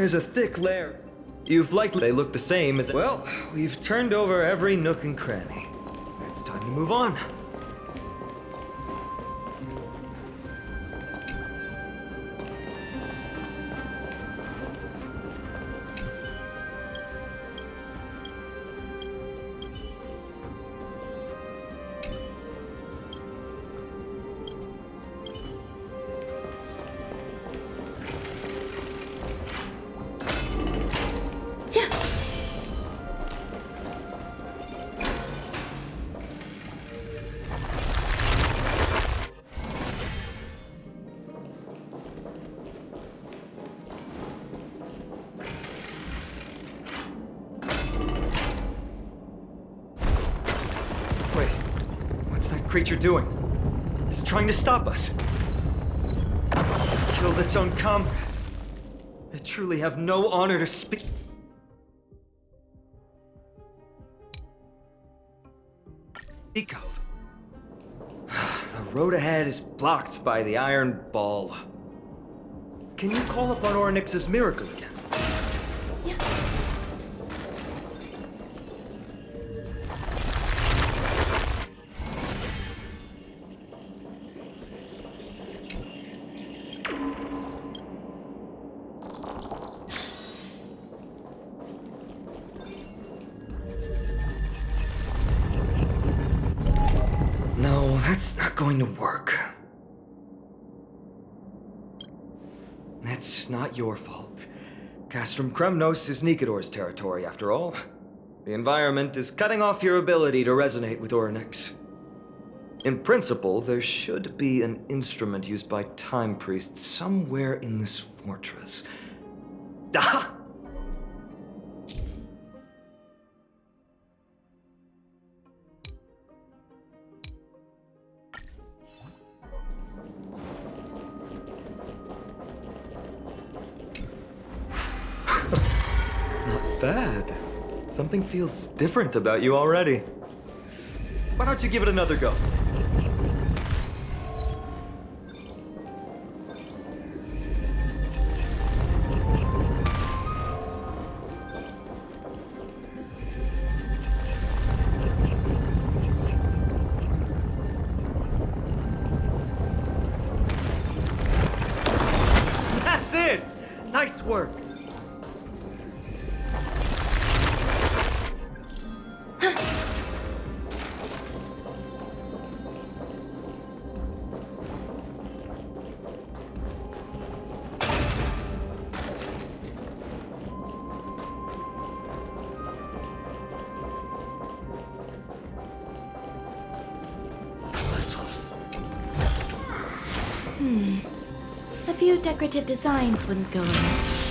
There's a thick layer. You've likely they look the same as. Well, we've turned over every nook and cranny. It's time to move on. Wait, what's that creature doing? It's trying to stop us. It killed its own comrade. They truly have no honor to speak of. The road ahead is blocked by the iron ball. Can you call upon Ornyx's miracle again? Yeah. No, that's not going to work. That's not your fault. Castrum Kremnos is Nikodor's territory, after all. The environment is cutting off your ability to resonate with Ornyx. In principle, there should be an instrument used by time priests somewhere in this fortress. Ah! Not bad. Something feels different about you already. Why don't you give it another go? That's it! Nice work! A few decorative designs wouldn't go amiss.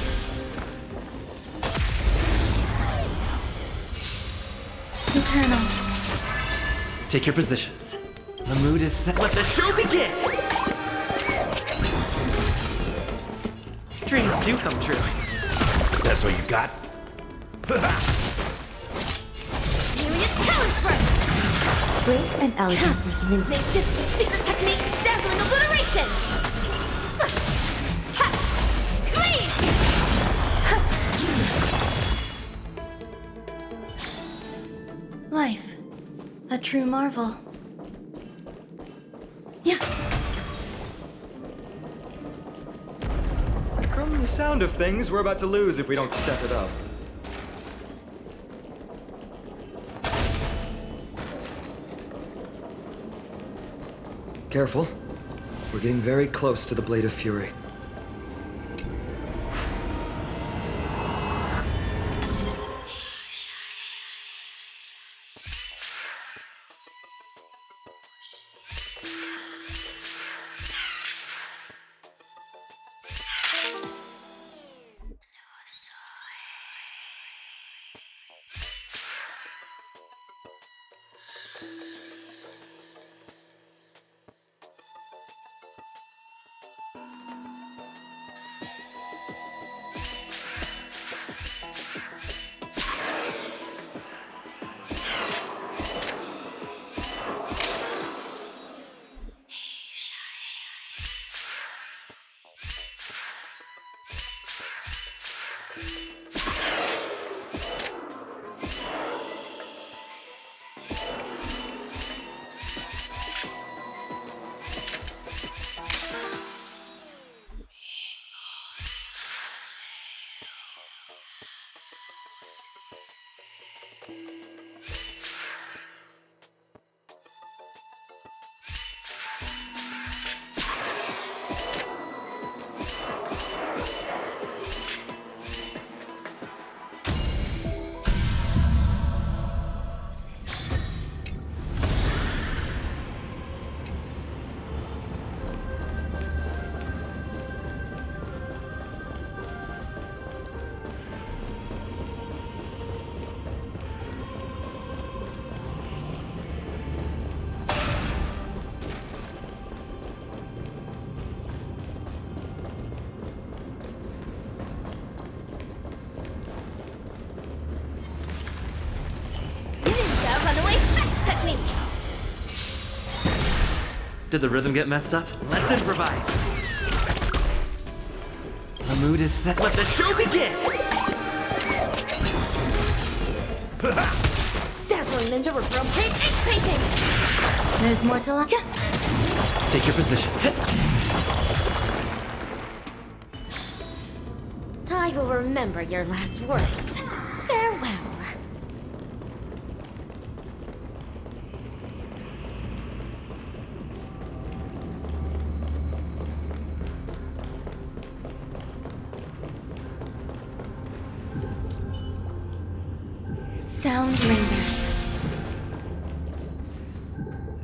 Eternal. Take your positions. The mood is set. Let the show begin! Dreams do come true. That's what you got? Myriad talents first! Grace and elegance with mint. Makeshift secret technique, dazzling obliteration! Ha! Clean! Life. A true marvel. Yeah. From the sound of things, we're about to lose if we don't step it up. Careful. We're getting very close to the Blade of Fury. Did the rhythm get messed up? Let's improvise. The mood is set. Let the show begin! Dazzling ninja reveal page 8 painting! There's more to like. Take your position. I will remember your last words. Farewell. Sound lingers.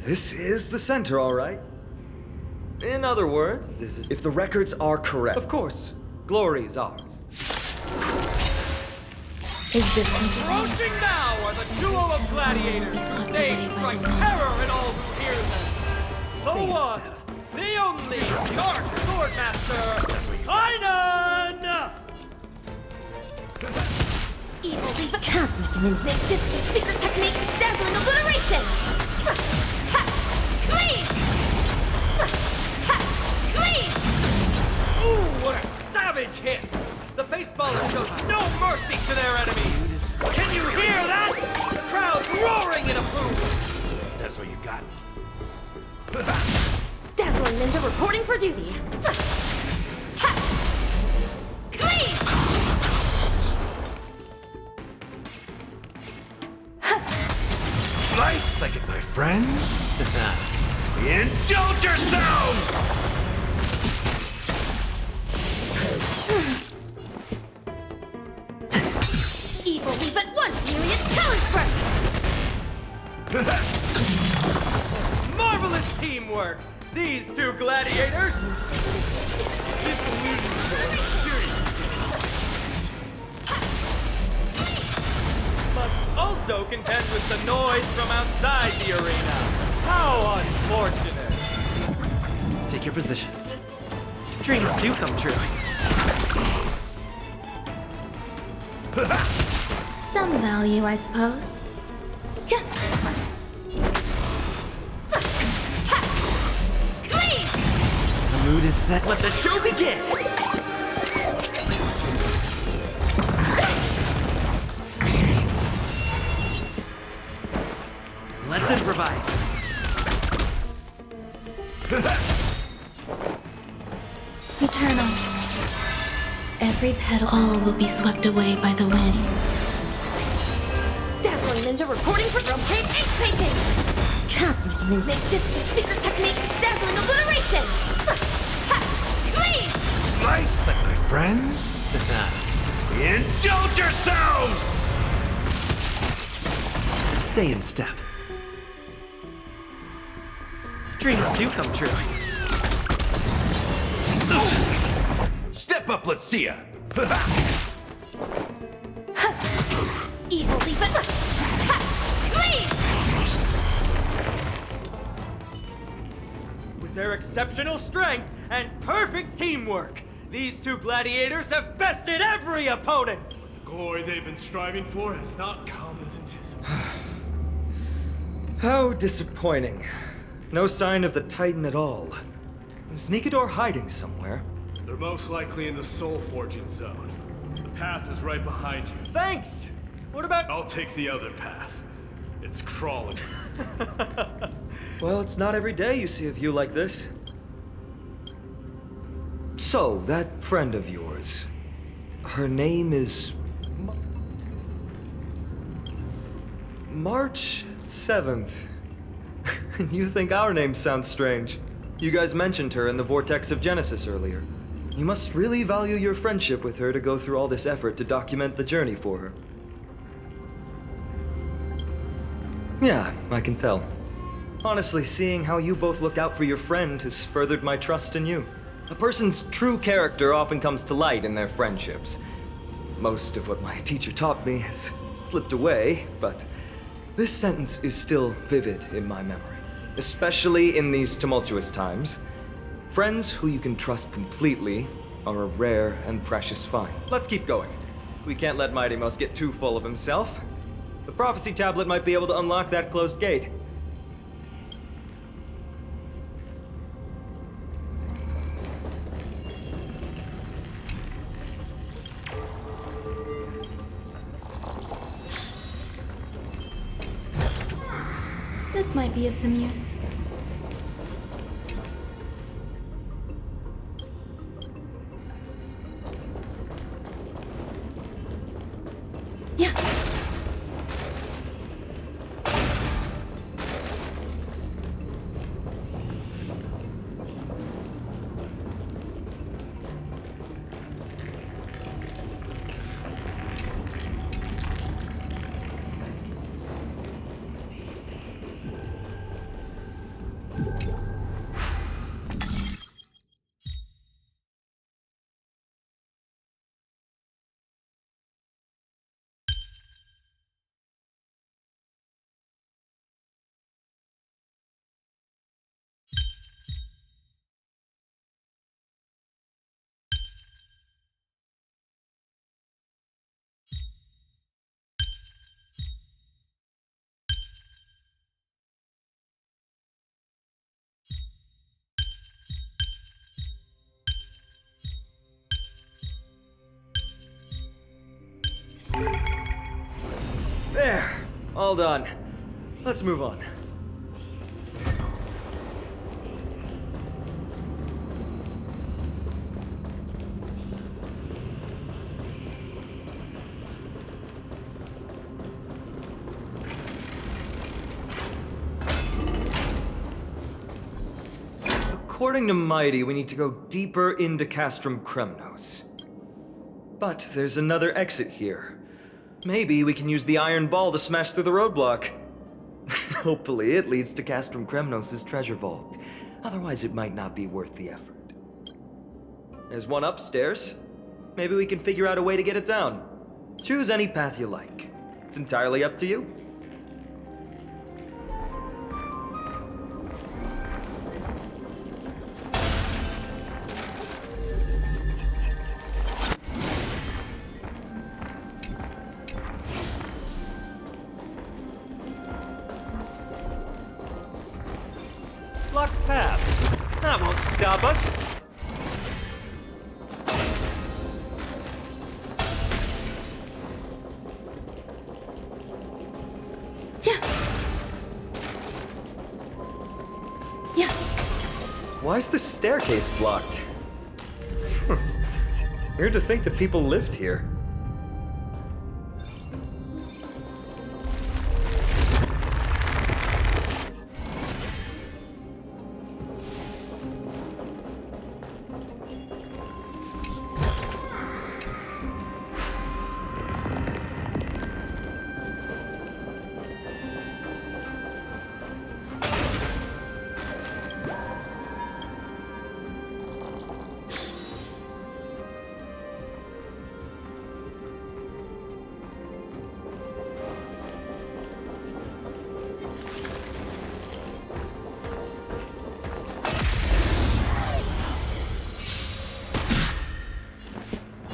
This is the center, all right. In other words, this is... If the records are correct, of course, glory is ours. Is this something? Approaching now are the duo of gladiators. They strike terror in all who hear them. The one, the only, Dark Swordmaster, Kainen! Evil Diva Cosmic Ninjutsu Secret Technique Dazzling Obliteration! Clean! Clean! Ooh, what a savage hit! The baseballer shows no mercy to their enemies! Can you hear that? The crowd's roaring in approval! That's all you got? Dazzling Ninja reporting for duty. Clean! Nice, like it, my friends. Indulge yourselves! Evil leave at once, myriad talent burst! Marvelous teamwork! These two gladiators! Must also contend with the noise from outside the arena. How unfortunate! Take your positions. Dreams do come true. Some value, I suppose. Clean! The mood is set. Let the show begin! Let's improvise. Eternal. Every petal, all will be swept away by the wind. Dazzling Ninja reporting for Room Page 8 painting! Cosmic Ninjutsu Secret Technique Dazzling Obliteration! Clean! Nice, like my friends. Indulge yourselves! Stay in step. Dreams do come true. Step up, let's see ya. Evil leave it. Clean! With their exceptional strength and perfect teamwork, these two gladiators have bested every opponent! The glory they've been striving for has not come as anticipated. How disappointing. No sign of the Titan at all. Is Nikador hiding somewhere? They're most likely in the soul forging zone. The path is right behind you. Thanks! What about... I'll take the other path. It's crawling. Well, it's not every day you see a view like this. So, that friend of yours, her name is... March 7th. You think our names sound strange. You guys mentioned her in the Vortex of Genesis earlier. You must really value your friendship with her to go through all this effort to document the journey for her. Yeah, I can tell. Honestly, seeing how you both look out for your friend has furthered my trust in you. A person's true character often comes to light in their friendships. Most of what my teacher taught me has slipped away, but this sentence is still vivid in my memory. Especially in these tumultuous times. Friends who you can trust completely are a rare and precious find. Let's keep going. We can't let Mighty Mouse get too full of himself. The prophecy tablet might be able to unlock that closed gate. This might be of some use. Yeah. There! All done. Let's move on. According to Mighty, we need to go deeper into Castrum Kremnos. But there's another exit here. Maybe we can use the iron ball to smash through the roadblock. Hopefully it leads to Castrum Kremnos' treasure vault. Otherwise it might not be worth the effort. There's one upstairs. Maybe we can figure out a way to get it down. Choose any path you like. It's entirely up to you. Locked path. That won't stop us. Yeah. Why is the staircase blocked? Weird to think that people lived here.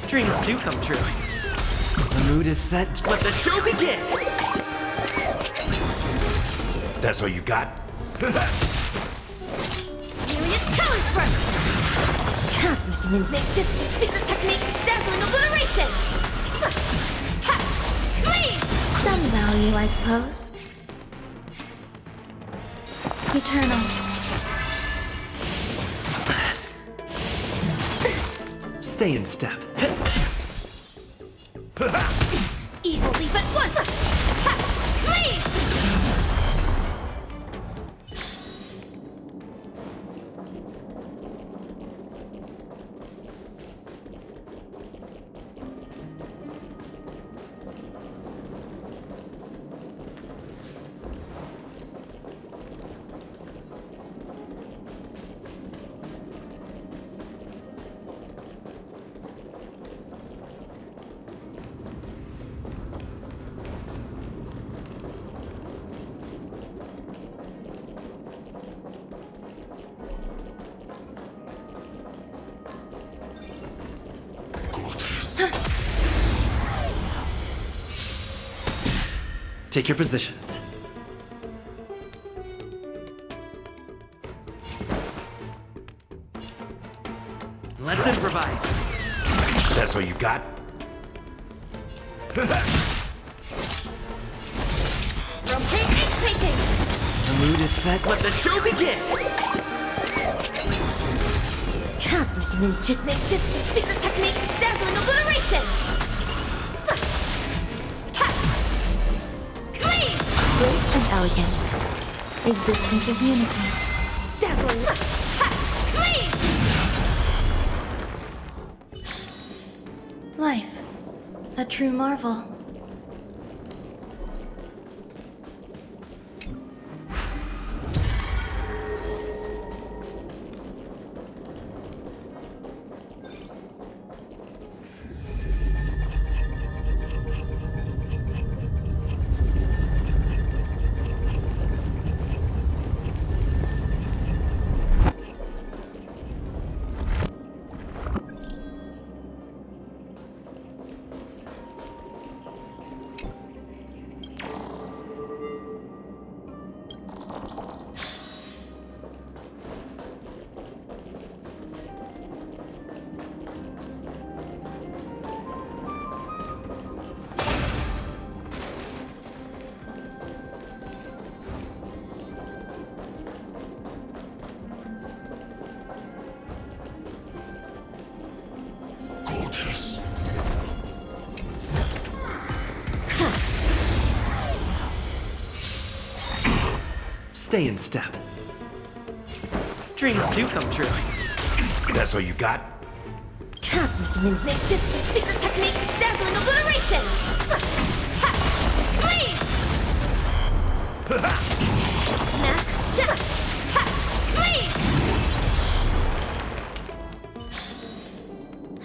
Dreams do come true. The mood is set. Let the show begin! That's all you got? Myriad talent burst! Cosmic ninjutsu secret technique, dazzling obliteration! Ha! Clean! Some value, I suppose. Eternal. Stay in step. Evil leap at once! Ha! Clean! Take your positions. Let's improvise. That's all you got? From paint, ink painting! The The mood is set. Let the show begin! Cosmic ninjutsu, secret technique, dazzling obliteration! Clean! Grace and elegance. Existence is unity. Dazzling. Clean! Life. A true marvel. Stay in step. Dreams do come true. That's all you got? Cosmic ninjutsu, secret technique, dazzling obliteration! Clean! Clean!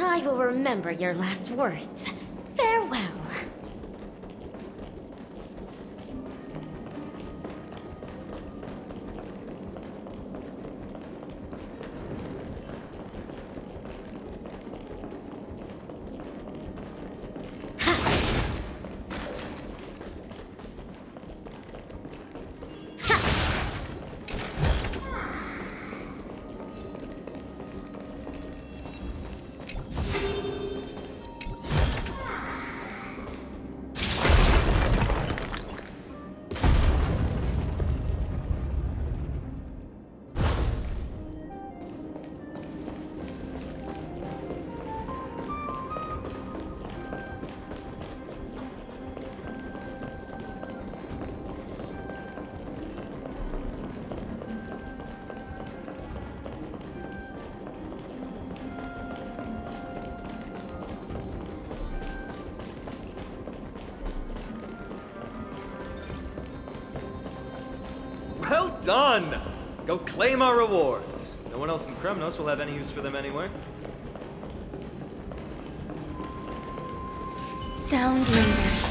I will remember your last words. Farewell. Well done! Go claim our rewards. No one else in Kremnos will have any use for them anyway. Sound lingers.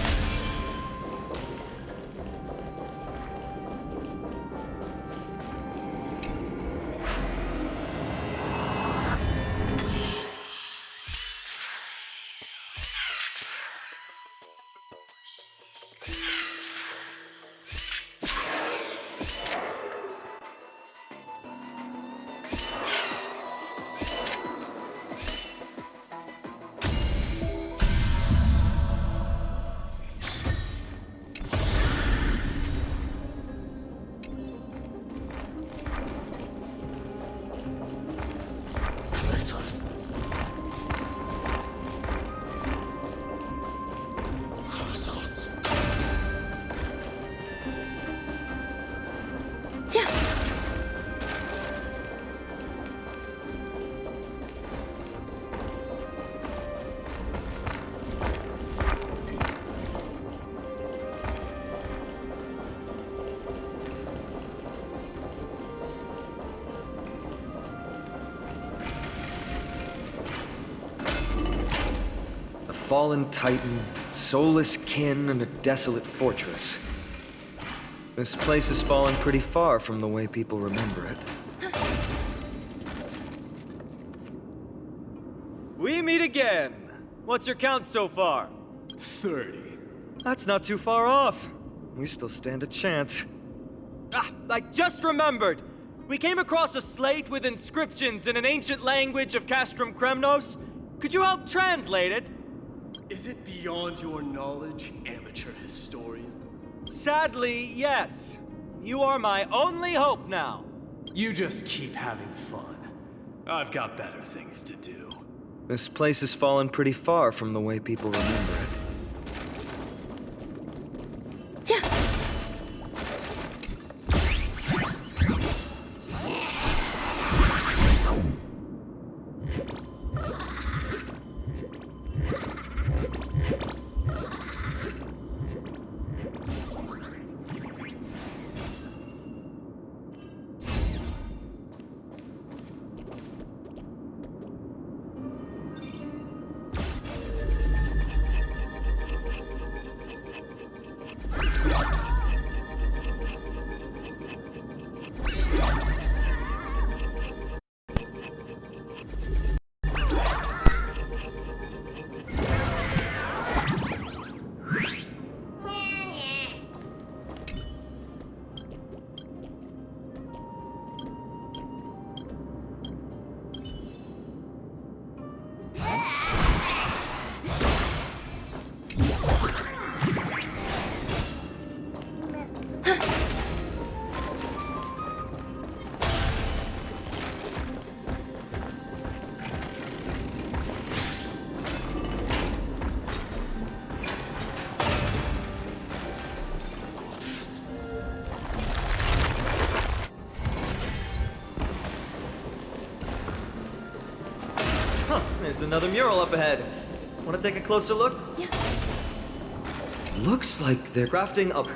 Fallen titan, soulless kin, and a desolate fortress. This place has fallen pretty far from the way people remember it. We meet again. What's your count so far? 30. That's not too far off. We still stand a chance. Ah, I just remembered. We came across a slate with inscriptions in an ancient language of Castrum Kremnos. Could you help translate it? Is it beyond your knowledge, amateur historian? Sadly, yes. You are my only hope now. You just keep having fun. I've got better things to do. This place has fallen pretty far from the way people remember it. There's another mural up ahead. Want to take a closer look? Yeah. Looks like they're crafting up.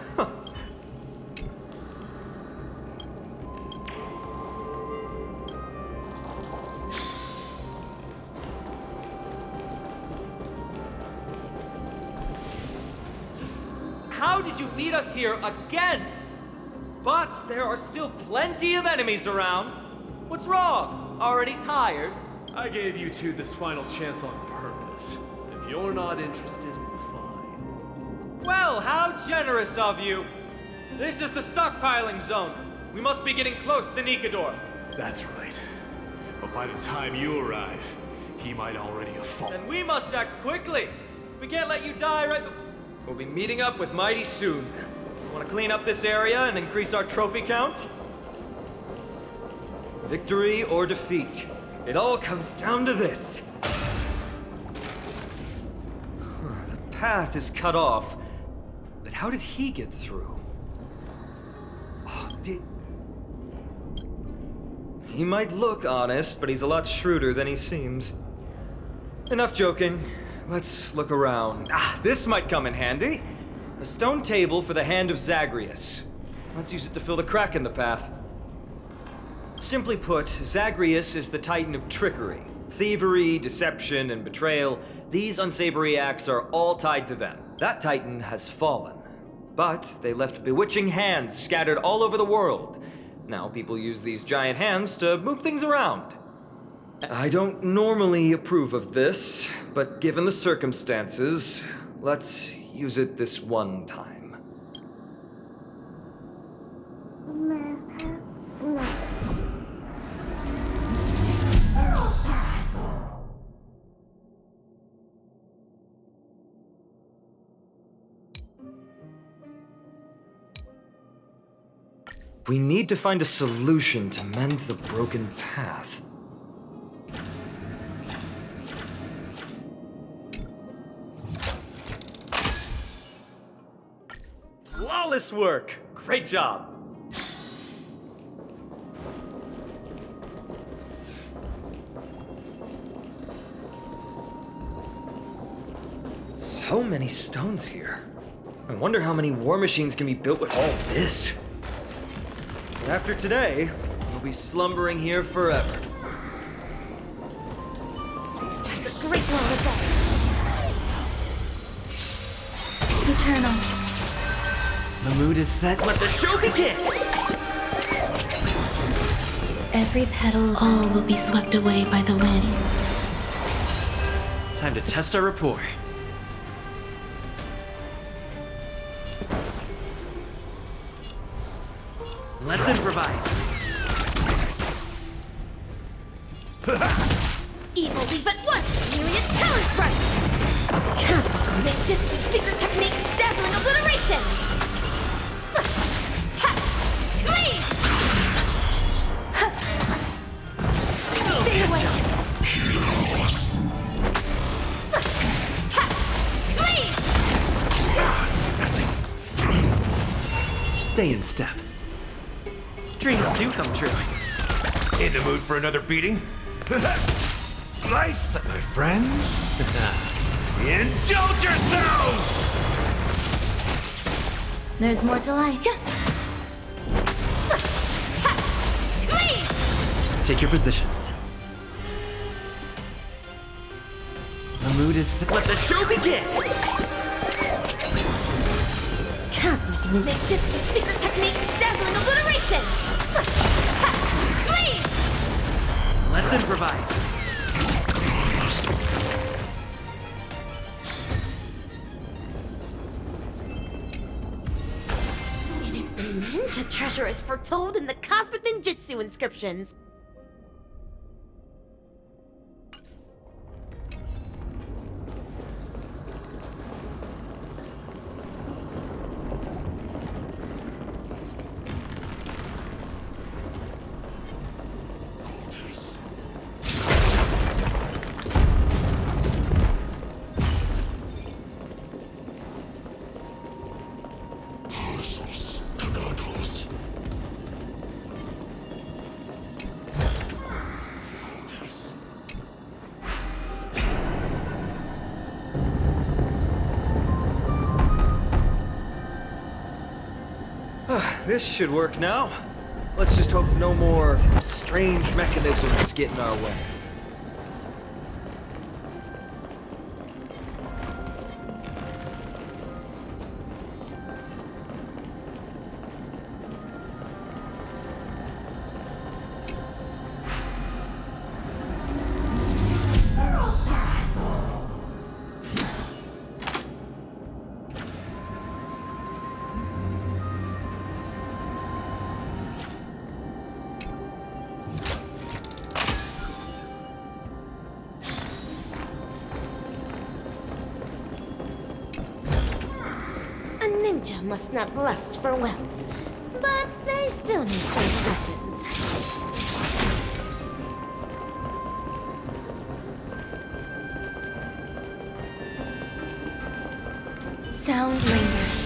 How did you beat us here again? But there are still plenty of enemies around. What's wrong? Already tired? I gave you two this final chance on purpose. If you're not interested, fine. Well, how generous of you. This is the stockpiling zone. We must be getting close to Nikador. That's right. But by the time you arrive, he might already have fallen. Then we must act quickly. We can't let you die right before. We'll be meeting up with Mighty soon. Want to clean up this area and increase our trophy count? Victory or defeat. It all comes down to this. The path is cut off, but how did he get through? Oh, He might look honest, but he's a lot shrewder than he seems. Enough joking. Let's look around. This might come in handy. A stone table for the hand of Zagreus. Let's use it to fill the crack in the path. Simply put, Zagreus is the titan of trickery. Thievery, deception, and betrayal. These unsavory acts are all tied to them. That titan has fallen. But they left bewitching hands scattered all over the world. Now people use these giant hands to move things around. I don't normally approve of this, but given the circumstances, let's use it this one time. We need to find a solution to mend the broken path. Flawless work! Great job! So many stones here. I wonder how many war machines can be built with all this. But after today, we'll be slumbering here forever. The Great Wall of Death. Eternal. The mood is set. Let the show begin! Every petal, all will be swept away by the wind. Time to test our rapport. Let's improvise. Evil leave at once! Myriad talent strike! Castle ninjutsu secret technique, dazzling obliteration! Catch! Stay in step. Dreams do come true. In the mood for another beating? Nice, my friends. Indulge yourselves! There's more to life. Take your positions. The mood is set. Let the show begin! Cosmic ninjutsu, secret technique, dazzling obliteration! Let's improvise. It is the ninja treasure as foretold in the cosmic ninjutsu inscriptions. This should work now. Let's just hope no more strange mechanisms get in our way. A ninja must not lust for wealth, but they still need some possessions. Sound lingers.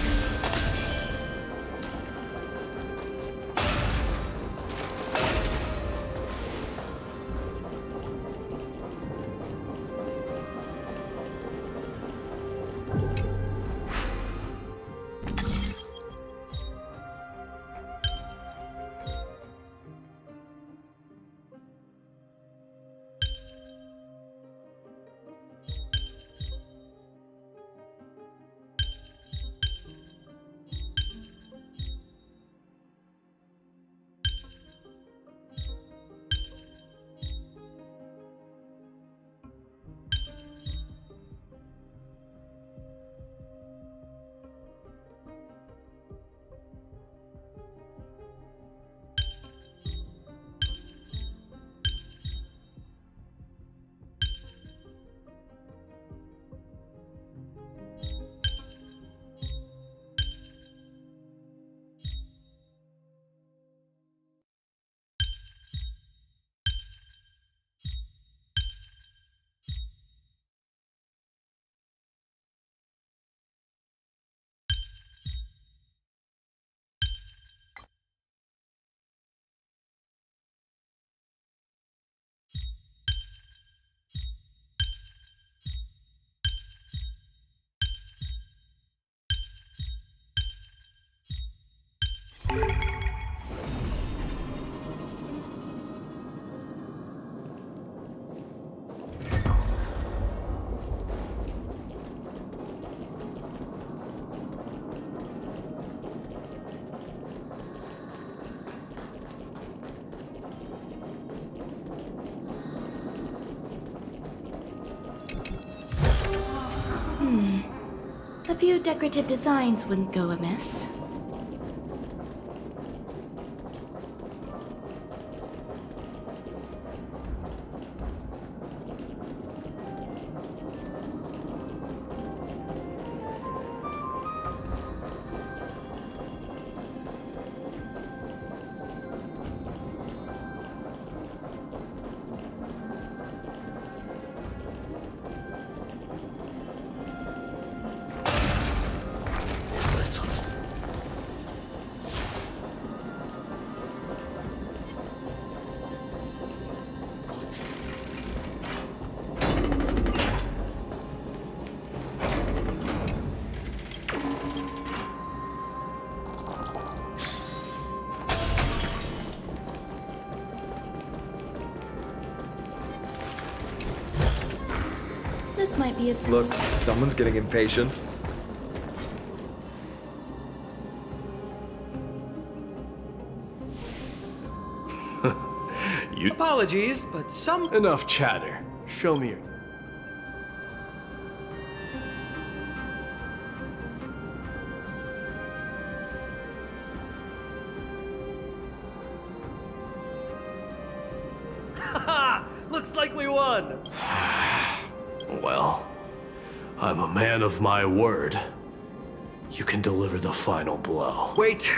A few decorative designs wouldn't go amiss. This might be a Look, someone's getting impatient. You Apologies, but some... enough chatter. Show me your. Haha! Looks like we won! Well, I'm a man of my word. You can deliver the final blow. Wait.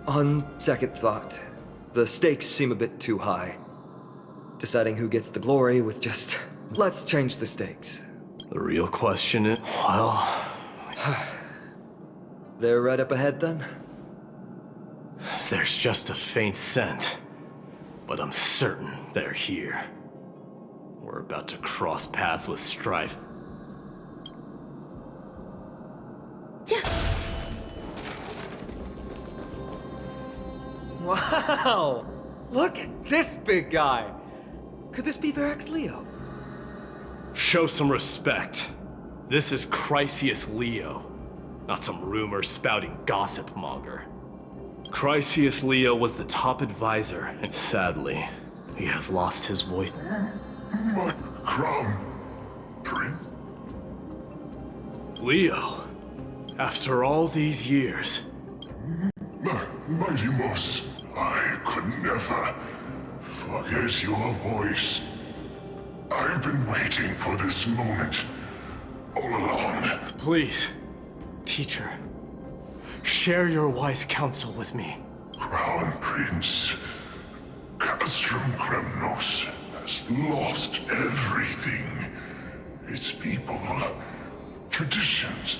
On second thought, the stakes seem a bit too high. Deciding who gets the glory with just... Let's change the stakes. The real question is, well, They're right up ahead then? there's just a faint scent. But I'm certain they're here. We're about to cross paths with strife. Wow! Look at this big guy! Could this be Varric's Leo? Show some respect. This is Chrysius Leo, not some rumor-spouting gossip monger. Chrysius Leo was the top advisor, and sadly, he has lost his voice. My crown, Prince. Leo, after all these years, Mighty Moss, I could never forget your voice. I've been waiting for this moment all along. please, teacher, share your wise counsel with me. Crown Prince, Castrum Kremnos has lost everything. Its people, traditions,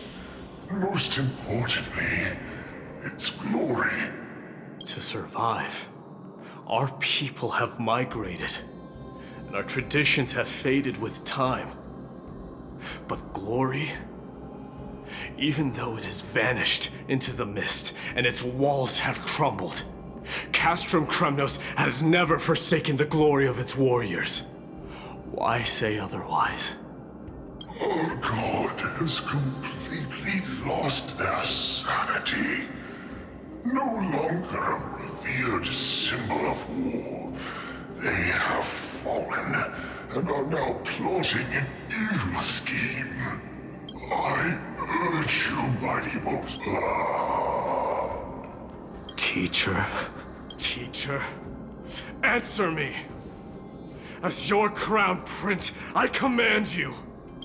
and most importantly, its glory. To survive, our people have migrated, and our traditions have faded with time. But glory, even though it has vanished into the mist and its walls have crumbled, Castrum Kremnos has never forsaken the glory of its warriors. Why say otherwise? Our god has completely lost their sanity. No longer a revered symbol of war. They have fallen and are now plotting an evil scheme. I urge you, mighty Moses. Teacher, answer me! As your crown prince, I command you!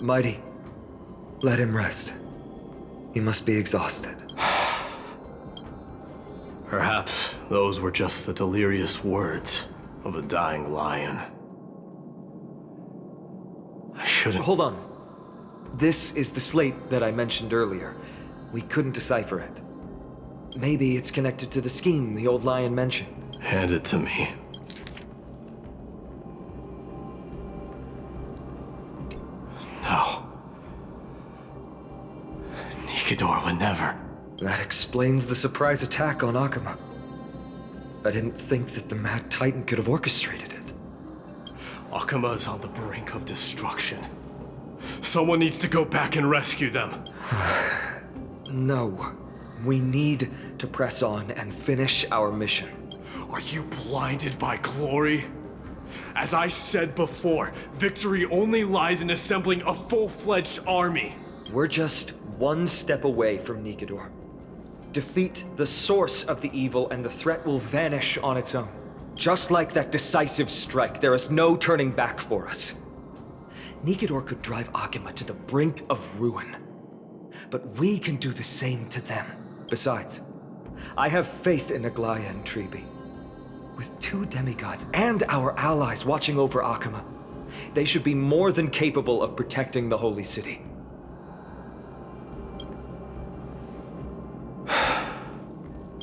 Mighty, let him rest. He must be exhausted. Perhaps those were just the delirious words of a dying lion. I shouldn't. Hold on. This is the slate that I mentioned earlier. We couldn't decipher it. Maybe it's connected to the scheme the old lion mentioned. Hand it to me. No. Nikador would never. That explains the surprise attack on Akama. I didn't think that the Mad Titan could have orchestrated it. Akama is on the brink of destruction. Someone needs to go back and rescue them. No. We need to press on and finish our mission. Are you blinded by glory? As I said before, victory only lies in assembling a full-fledged army. We're just one step away from Nikador. Defeat the source of the evil and the threat will vanish on its own. Just like that decisive strike, there is no turning back for us. Nikador could drive Akama to the brink of ruin. But we can do the same to them. Besides, I have faith in Aglaya and Tribi. With two demigods and our allies watching over Akama, they should be more than capable of protecting the Holy City.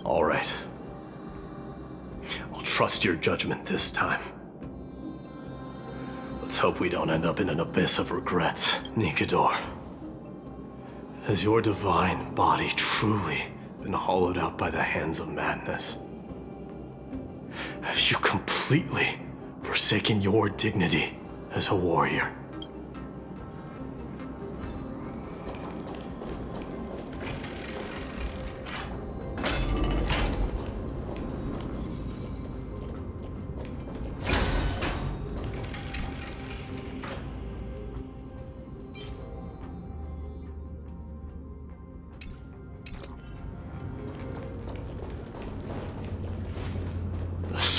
All right. I'll trust your judgment this time. Let's hope we don't end up in an abyss of regrets, Nikador. Has your divine body truly been hollowed out by the hands of madness? Have you completely forsaken your dignity as a warrior?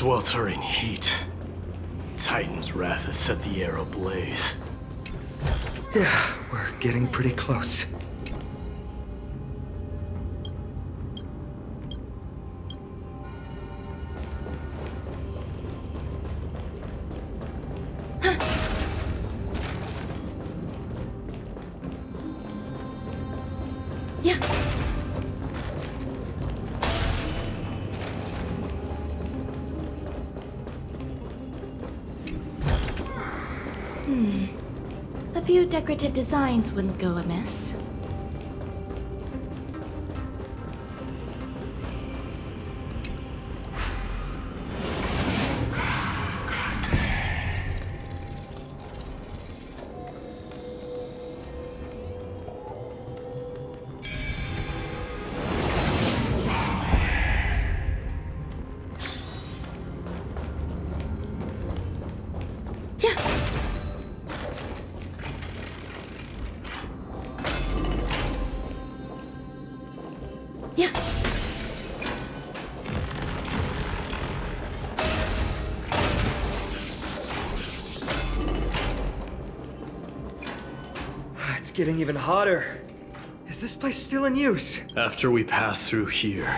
sweltering heat. The Titan's wrath has set the air ablaze. Yeah, we're getting pretty close. Yeah. A few decorative designs wouldn't go amiss. Yeah. It's getting even hotter. Is this place still in use? After we pass through here,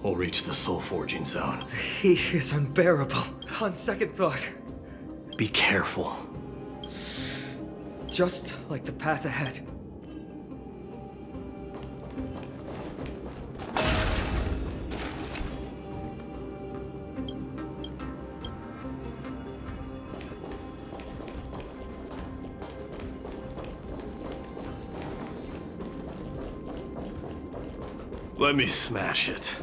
we'll reach the soul forging zone. The heat is unbearable. On second thought, Be careful. just like the path ahead. Let me smash it.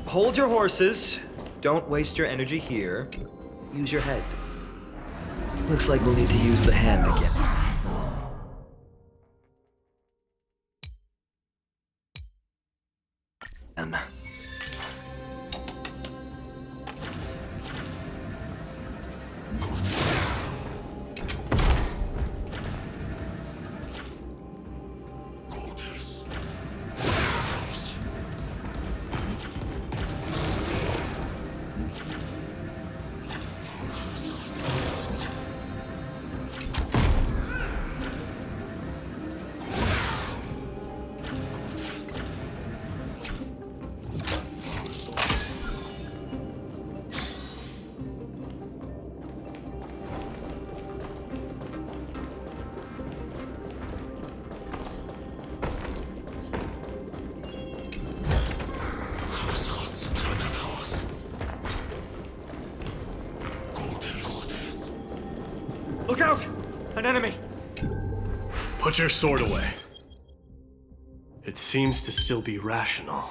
Hold your horses. Don't waste your energy here. Use your head. Looks like we'll need to use the hand again. And look out! An enemy! Put your sword away. It seems to still be rational.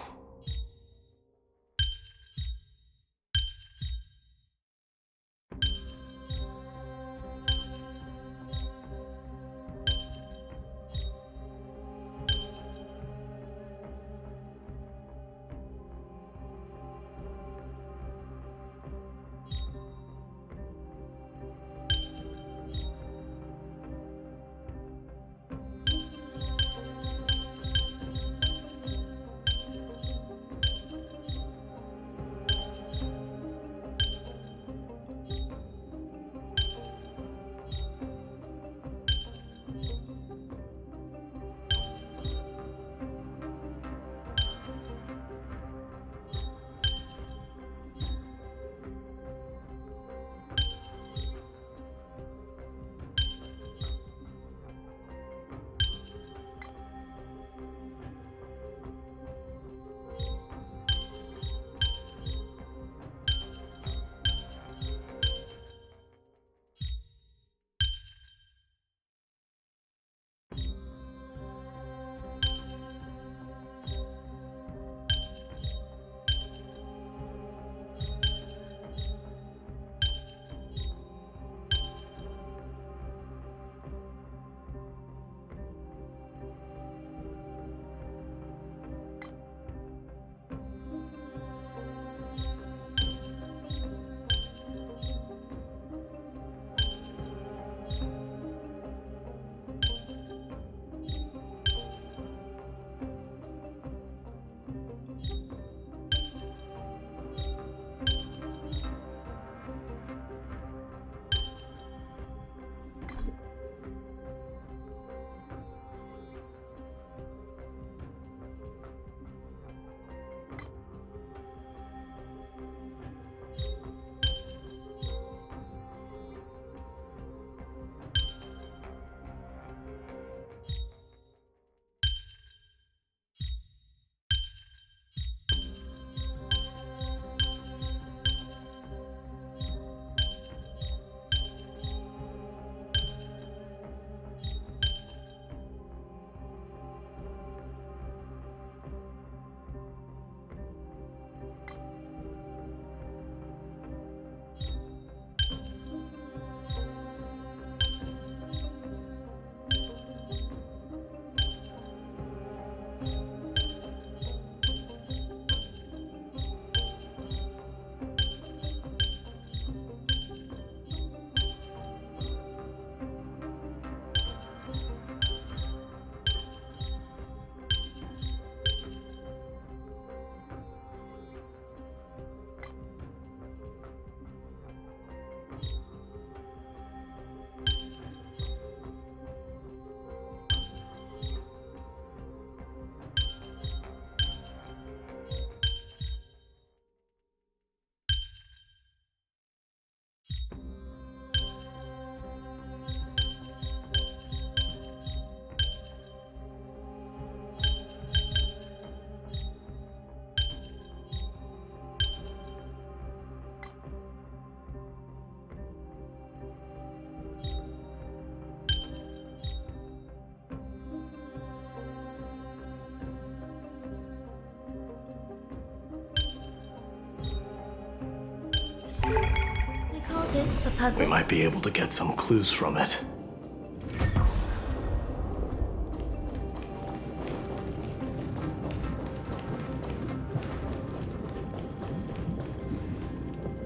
We call this a puzzle. We might be able to get some clues from it.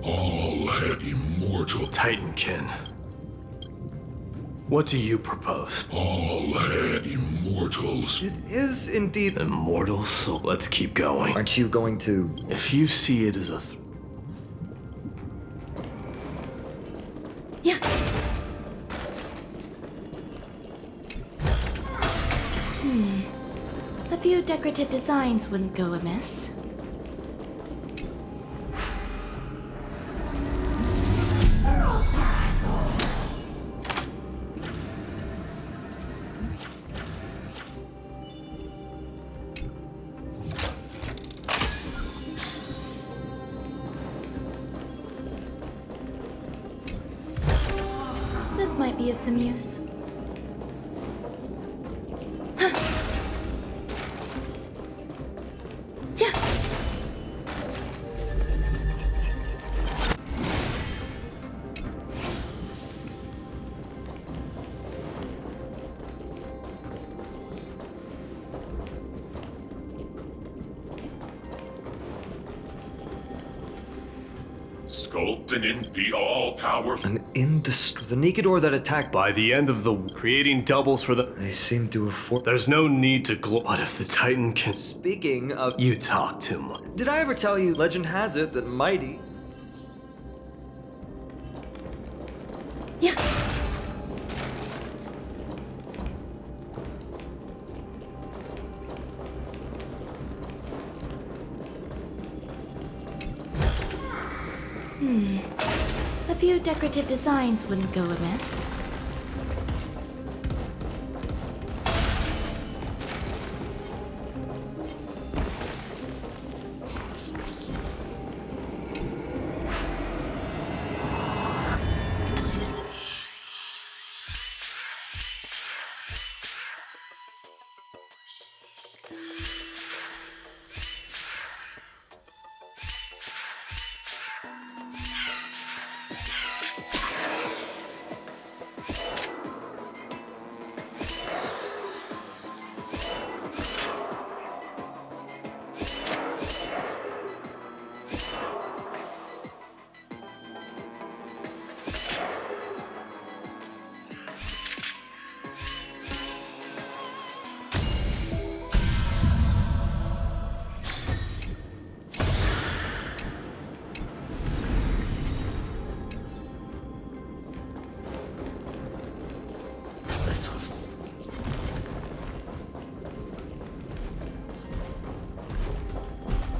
All had immortal. Titankin. What do you propose? All had immortals. It is indeed. Immortals? So let's keep going. Aren't you going to? If you see it as a Yeah. A few decorative designs wouldn't go amiss. This might be of some use. Yeah. Sculpted in the all-powerful. An the Nikador that attacked. by the end of the creating doubles for the They seem to have there's no need to what if the Titan can Speaking of. you talk too much. Did I ever tell you? Legend has it that Mighty. Yeah. A few decorative designs wouldn't go amiss.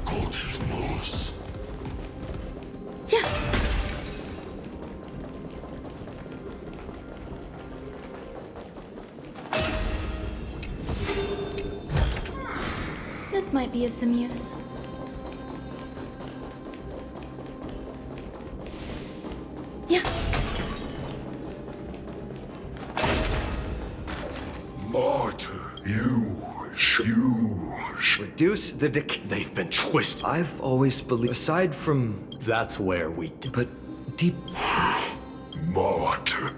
Cultivus. Yeah. This might be of some use. Yeah. Martyr. Reduce the decay. They've been twisted. I've always believed. Aside from. That's where we But deep. Martyr.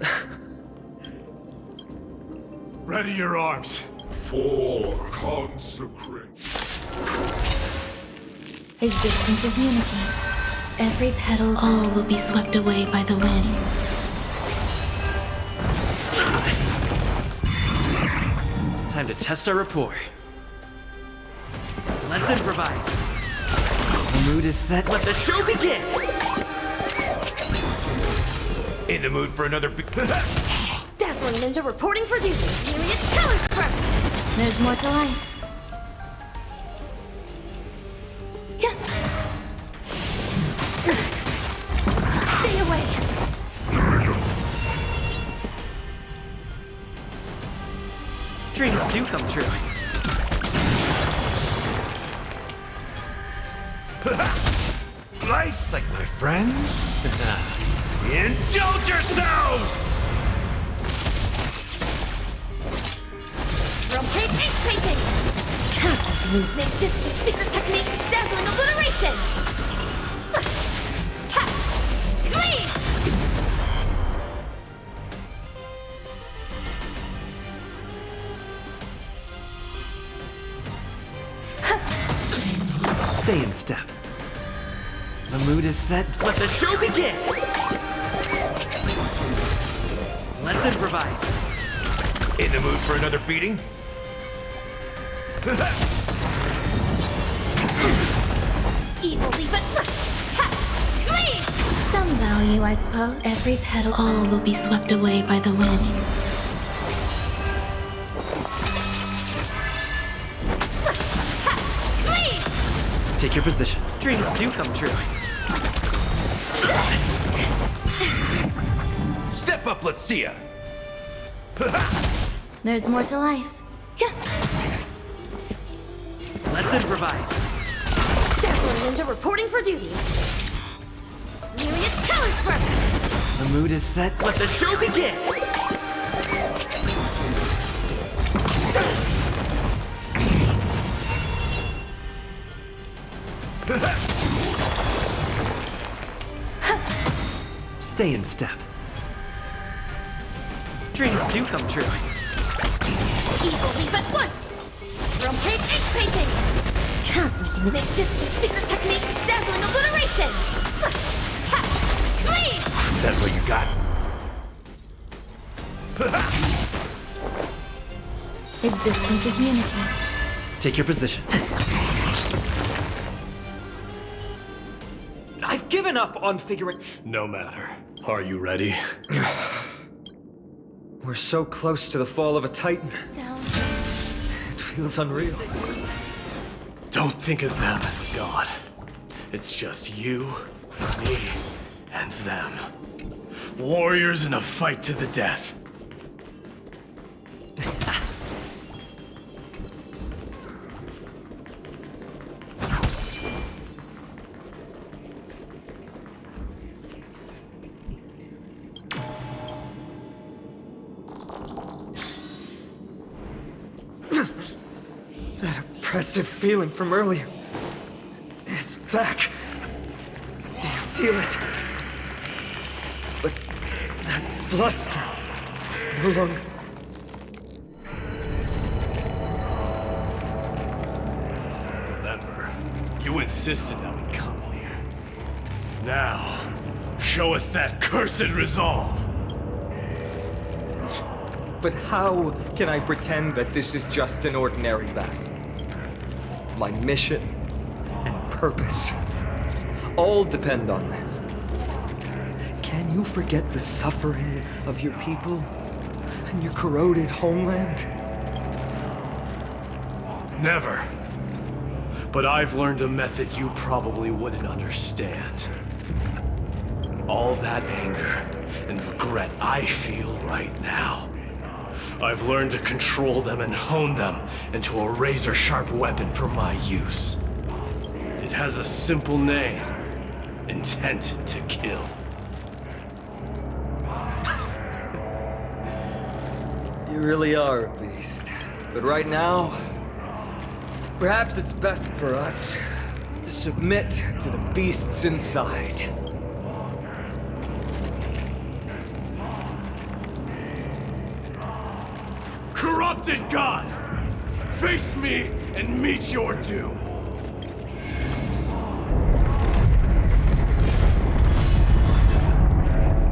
ready your arms. For consecrate. Existence is unity. Every petal, all will be swept away by the wind. Time to test our rapport. Let's improvise. The mood is set. Let the show begin. In the mood for another Dazzling Ninja reporting for duty. Period. Colors first. There's more to life. Yeah. Stay away. Dreams do come true. Nice, like my friends. Indulge yourselves! Rotate ink painting. Castle move. Ninjutsu secret technique. Dazzling obliteration. Ha! Stay in step. The mood is set. Let the show begin! Let's improvise. In the mood for another beating? Evil leave it first. Ha! Please! Some value, I suppose. Every petal. All will be swept away by the wind. Please! Take your positions. Dreams do come true. Step up, let's see ya! There's more to life. Let's improvise. Dazzling Ninja reporting for duty. Myriad colors first. The mood is set. Let the show begin! Stay in step. Dreams do come true. Evil leave at once. From page 8 painting. Cosmic ninjutsu secret technique. Dazzling obliteration. Ha! Please! That's what you got? Existence is unity. Take your position. I've given up on figuring. No matter. Are you ready? We're so close to the fall of a Titan. Sounds It feels unreal. Don't think of them as a god. It's just you, me, and them. Warriors in a fight to the death. That oppressive feeling from earlier. It's back. Do you feel it? But that bluster is no longer. Remember, you insisted that we come here. Now, show us that cursed resolve. But how can I pretend that this is just an ordinary battle? My mission and purpose all depend on this. Can you forget the suffering of your people and your corroded homeland? Never. But I've learned a method you probably wouldn't understand. All that anger and regret I feel right now, I've learned to control them and hone them into a razor-sharp weapon for my use. It has a simple name: intent to kill. You really are a beast. But right now, perhaps it's best for us to submit to the beasts inside. Corrupted God! Face me and meet your doom!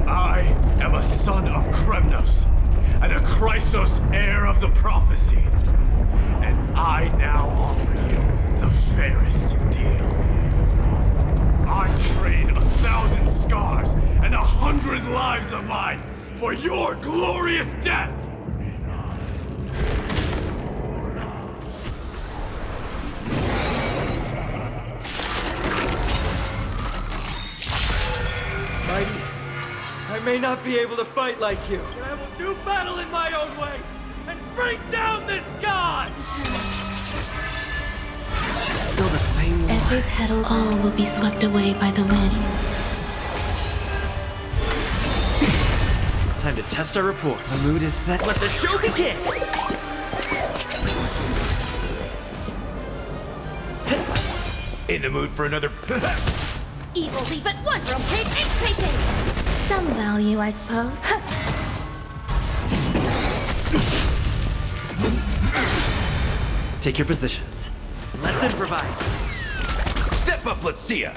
I am a son of Kremnos, and a Chrysos heir of the prophecy. And I now offer you the fairest deal. I trade 1,000 scars and 100 lives of mine for your glorious death! Mighty, I may not be able to fight like you. But I will do battle in my own way and bring down this god! Still the same one. Every petal, all will be swept away by the wind. Time to test our rapport. The mood is set. Let the show begin! In the mood for another... evil leave at once. From page 8 painting. Some value, I suppose. Take your positions. Let's improvise. Step up, let's see ya!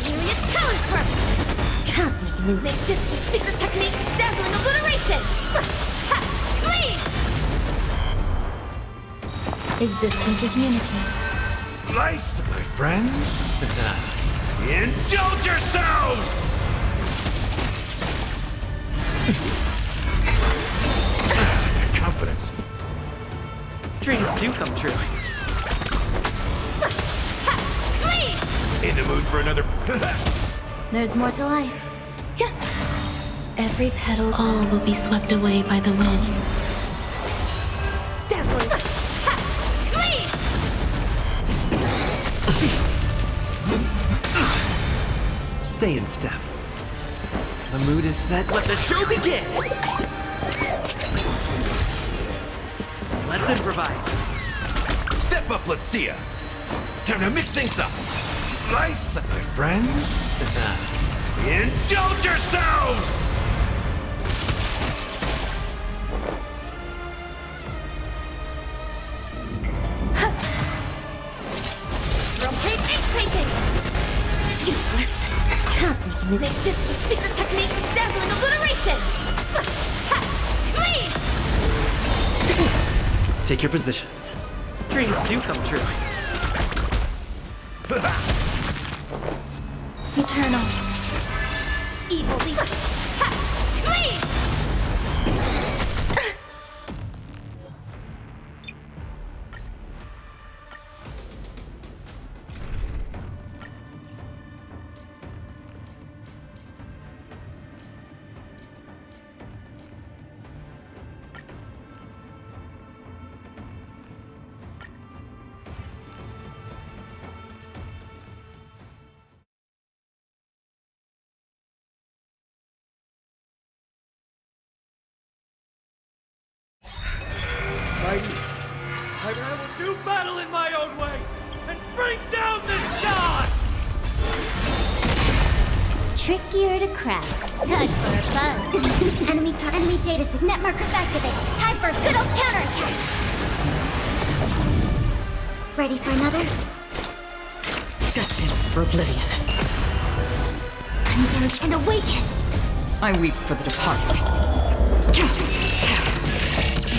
Serious talent burst! Cosmic move, ninjutsu, secret technique, dazzling obliteration! Please! Existence is unity. Slice, my friends! Indulge yourselves! Confidence. Dreams do come true. Please! In the mood for another... There's more to life. Every petal. All will be swept away by the wind. Dazzling. Please! Stay in step. The mood is set. Let the show begin! Let's improvise. Step up, let's see ya! Time to mix things up! Slice, my friends! Indulge yourselves! Rotate ink painting! Useless! Cosmic move, ninjutsu, secret technique, dazzling obliteration! Please! Take your positions. Dreams do come true. Eternal. Evil leap. Please! I will do battle in my own way and bring down this god! Trickier to crack. Time for a bug. Enemy data signet markers activated. Time for a good old counterattack. Ready for another? Destined for oblivion. Converge and awaken. I weep for the departed.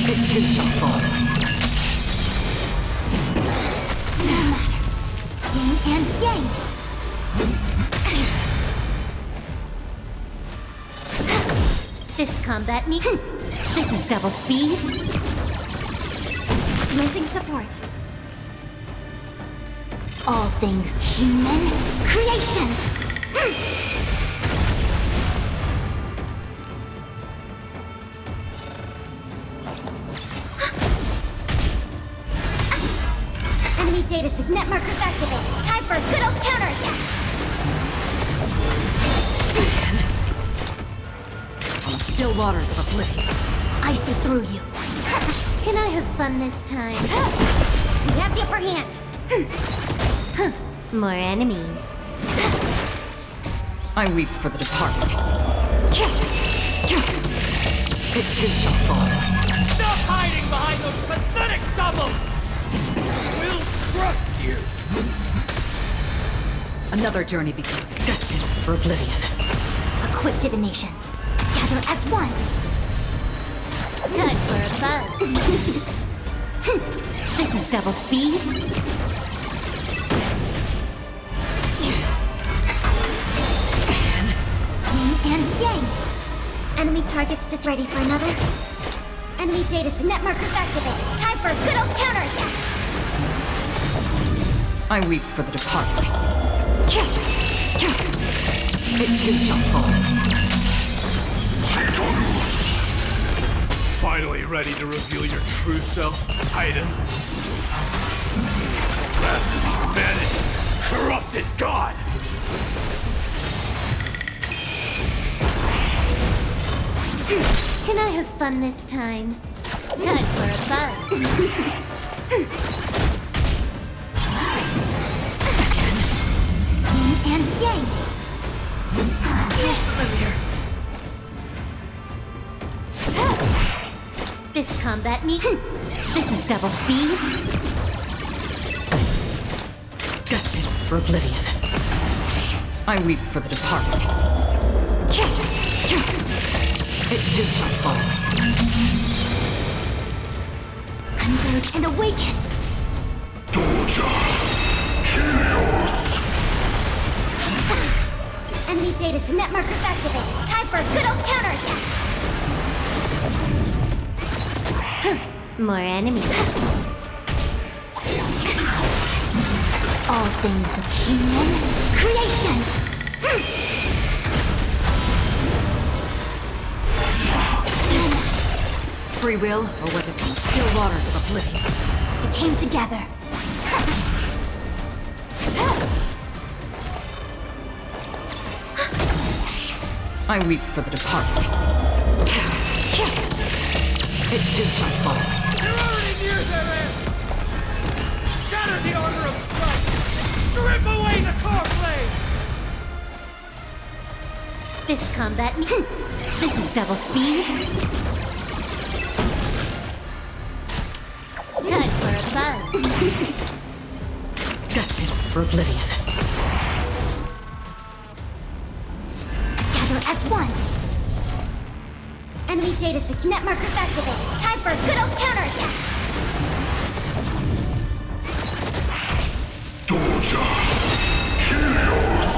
It too shall fall. No matter. Yin and yang. This combat me. This is double speed. Commencing support. All things human creations. Enemy data signet markers activated. Time for a good old counterattack. On still waters of oblivion. I see through you. Can I have fun this time? We have the upper hand. More enemies. I weep for the departed. It too shall fall. Stop hiding behind those pathetic doubles! We'll crush you! Another journey begins. Destined for oblivion. A quick divination. Together as one. Time for a bug. This is double speed. Yin and yang. Enemy targets to ready for another. Enemy data signet markers activated. Time for a good old counterattack. I weep for the departed. It too shall fall. Finally ready to reveal your true self, Titan? Wrath of humanity, corrupted god! Can I have fun this time? Time for a bug. Yin and yang. This combat me. This is double speed. Destined for oblivion. I weep for the departed. It too shall fall. Converge and awaken! Doja! Helios! Enemy data and net markers activated. Time for a good old counterattack! More enemies. All things of human creations! Free will, or was it from the still waters of oblivion? It came together. I weep for the departed. It too shall fall. You're already near their end! Shatter the armor of strife! Strip away the core blade! This combat... this is double speed. Time for a fun. Destined for oblivion. Together as one. Enemy data net markers activated. Time for a good old counterattack. Doja! Helios!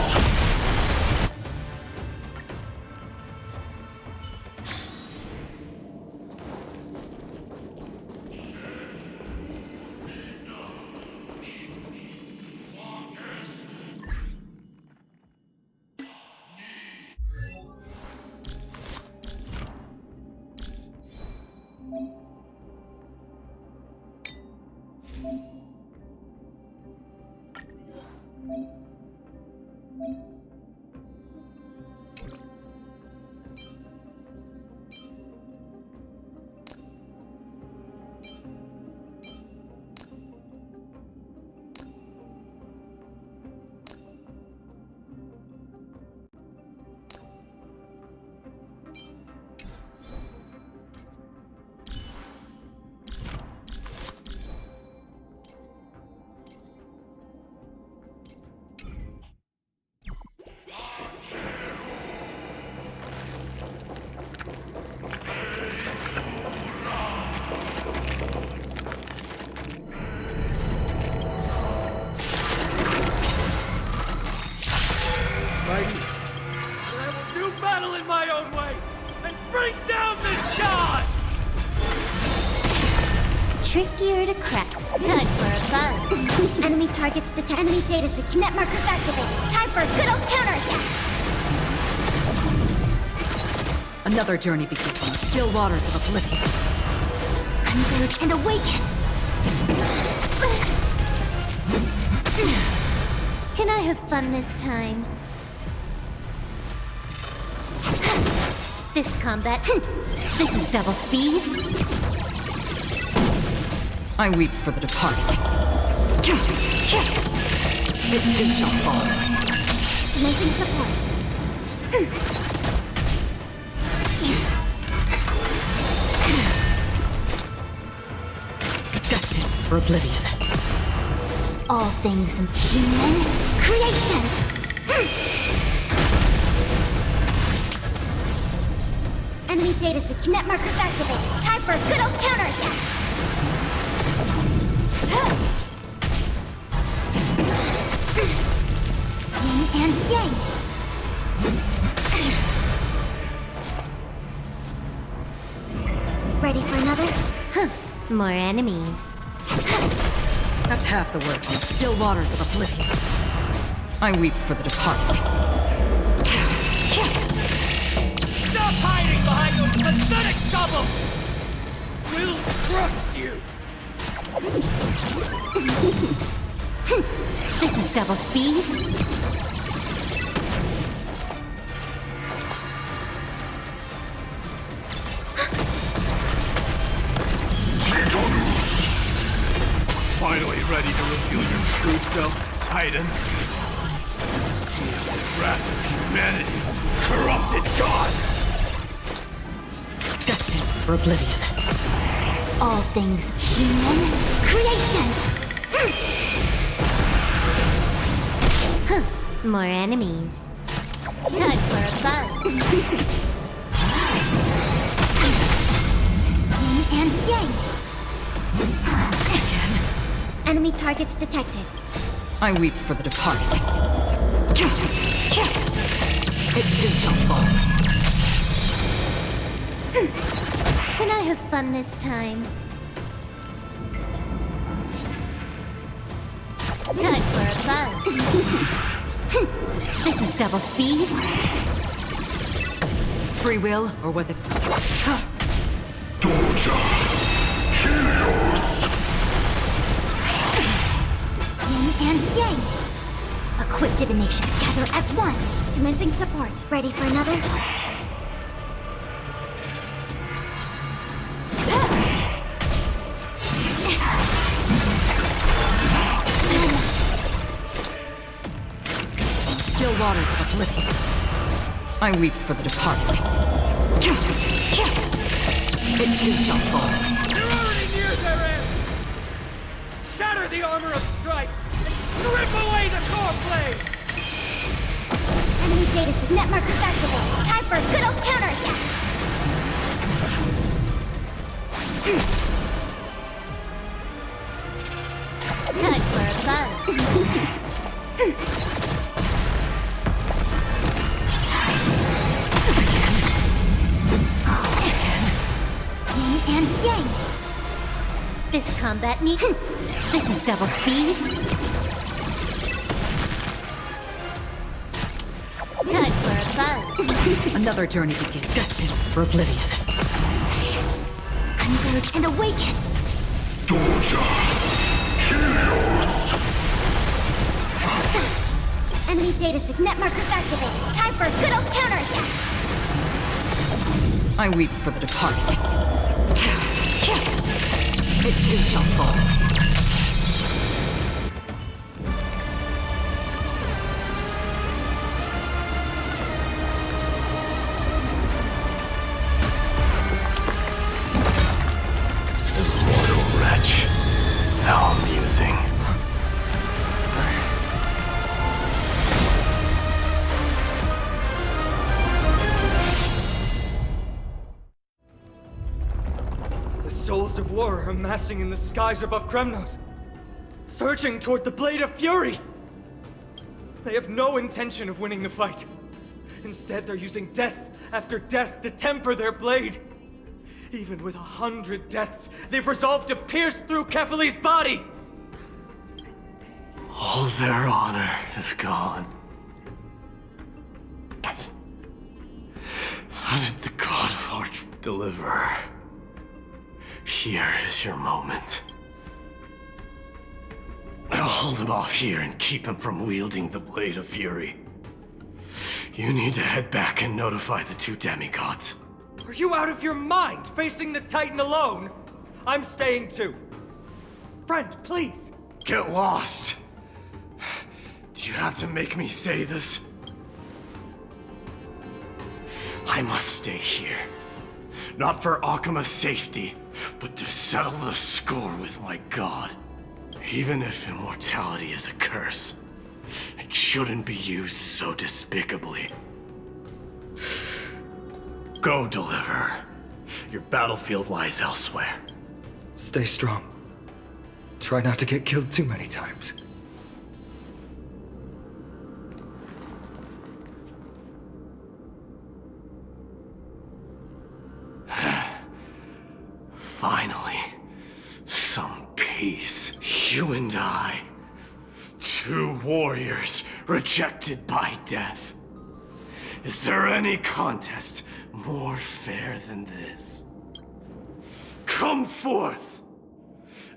my own way and bring down this god! Trickier to crack. Time for a fun. Enemy targets detected. Enemy data set. Net markers activated. Time for a good old counterattack. Another journey begins on the still waters of oblivion. Converge and awaken. Can I have fun this time? This combat. This is double speed. I weep for the departed. It too shall fall. Commencing support. Destined for oblivion. All things in human creations. Enemy data set. Net markers activated. Time for a good old counterattack. Yin and yang. Ready for another? Huh. More enemies. That's half the work on the still waters of oblivion. I weep for the departed. Stop hiding behind those pathetic goblins! We'll crush you! This is double speed. Finally ready to reveal your true self, Titan. Wrath of humanity, corrupted god! Destined for oblivion. All things human creations. More enemies. Time for a buzz. Yin and yang. Enemy targets detected. I weep for the departed. It too shall fall. Can I have fun this time? Time for a buzz. This is double speed. Free will, or was it? Doja! Helios! Yin and yang. A quick divination together as one. Commencing support. Ready for another? Still waters of oblivion. I weep for the departed. It too shall fall. You're already near their end! Shatter the armor of strife and strip away the core blade! Enemy data set net markers activated. Time for a good old counterattack. Time for a buzz. Yin and yang. This combat meet. This is double speed. Time for a buzz. Another journey begins, destined for oblivion. Converge and awaken. Doja! Helios! Enemy data set net markers activated. Time for a good old counterattack. I weep for the departed. It too shall fall. Mortal wretch. How amusing. The souls of war are amassing in the skies above Kremnos, surging toward the Blade of Fury! They have no intention of winning the fight. Instead, they're using death after death to temper their blade. Even with 100 deaths, they've resolved to pierce through Kefali's body! All their honor is gone. How did the God of Art deliver? Here is your moment. I'll hold him off here and keep him from wielding the Blade of Fury. You need to head back and notify the two demigods. Are you out of your mind, facing the Titan alone? I'm staying too. Friend, please! Get lost! Do you have to make me say this? I must stay here. Not for Akima's safety, but to settle the score with my god. Even if immortality is a curse, it shouldn't be used so despicably. Go, Deliverer. Your battlefield lies elsewhere. Stay strong. Try not to get killed too many times. Finally, some peace. You and I, two warriors rejected by death. Is there any contest more fair than this? Come forth,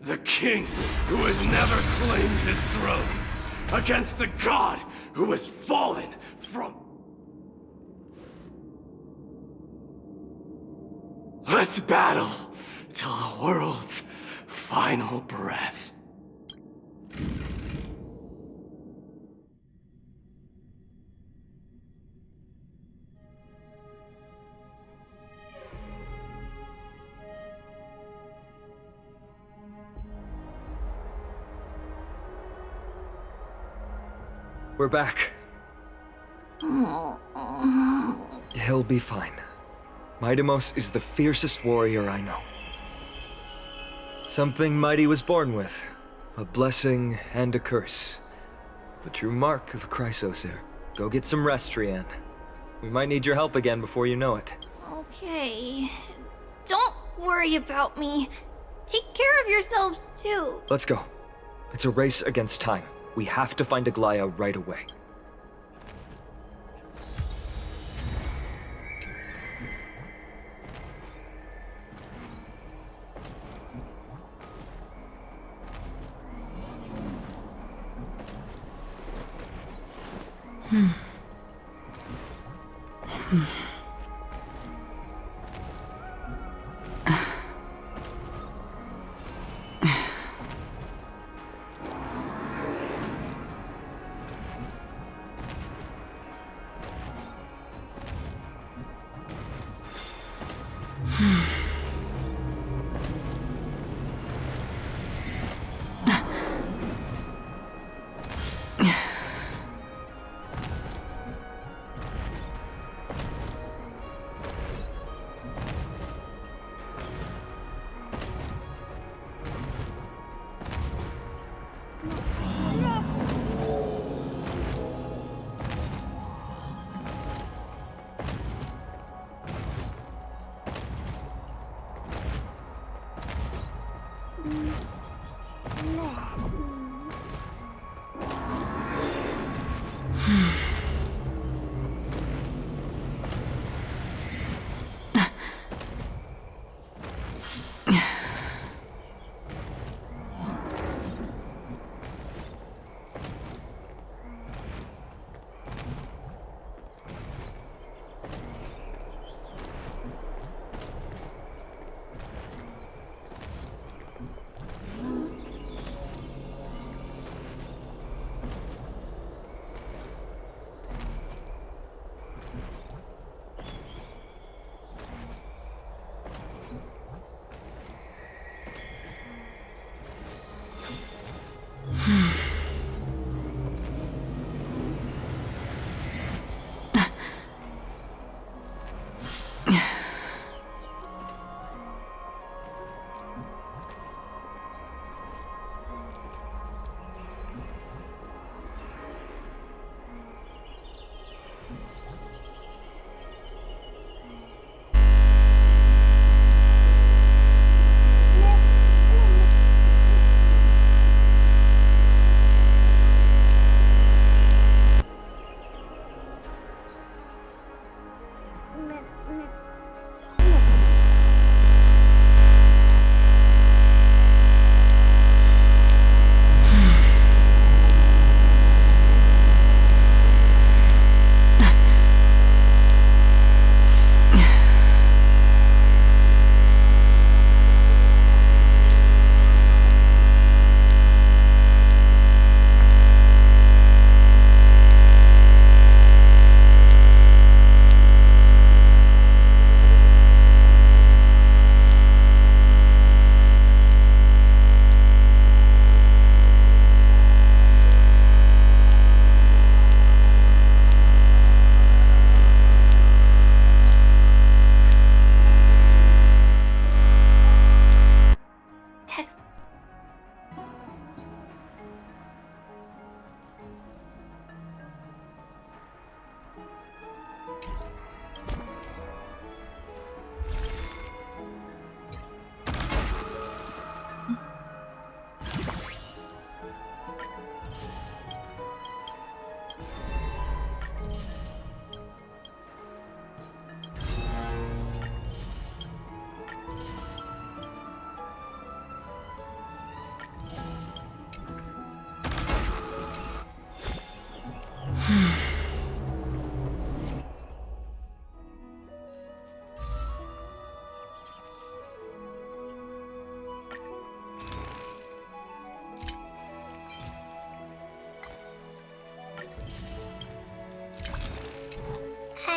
the king who has never claimed his throne, against the god who has fallen from... Let's battle till the world's final breath. We're back. He'll be fine. Midamos is the fiercest warrior I know. Something Mighty was born with. A blessing and a curse. The true mark of a Chrysosaur. Go get some rest, Trianne. We might need your help again before you know it. Okay. Don't worry about me. Take care of yourselves, too. Let's go. It's a race against time. We have to find Aglaya right away.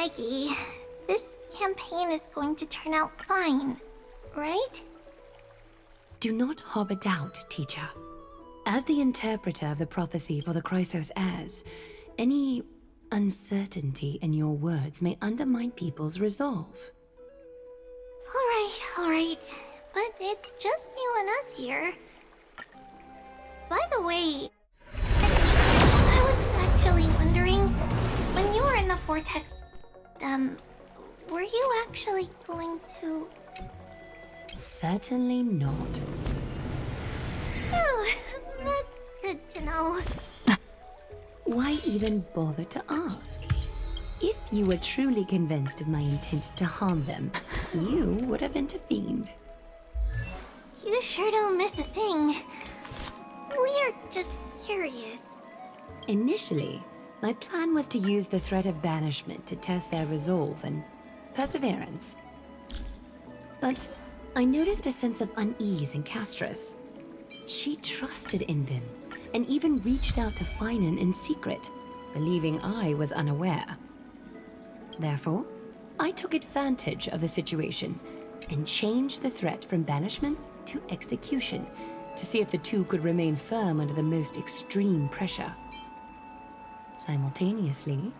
Aggie, this campaign is going to turn out fine, right? Do not harbor doubt, teacher. As the interpreter of the prophecy for the Chrysos heirs, any Uncertainty in your words may undermine people's resolve. All right. But it's just you and us here. By the way, I was actually wondering, when you were in the vortex, were you actually going to... Certainly not. Oh, that's good to know. Why even bother to ask? If you were truly convinced of my intent to harm them, you would have intervened. You sure don't miss a thing. We're just curious. Initially, my plan was to use the threat of banishment to test their resolve and perseverance. But I noticed a sense of unease in Castris. She trusted in them, and even reached out to Finan in secret, believing I was unaware. Therefore, I took advantage of the situation and changed the threat from banishment to execution to see if the two could remain firm under the most extreme pressure. Simultaneously,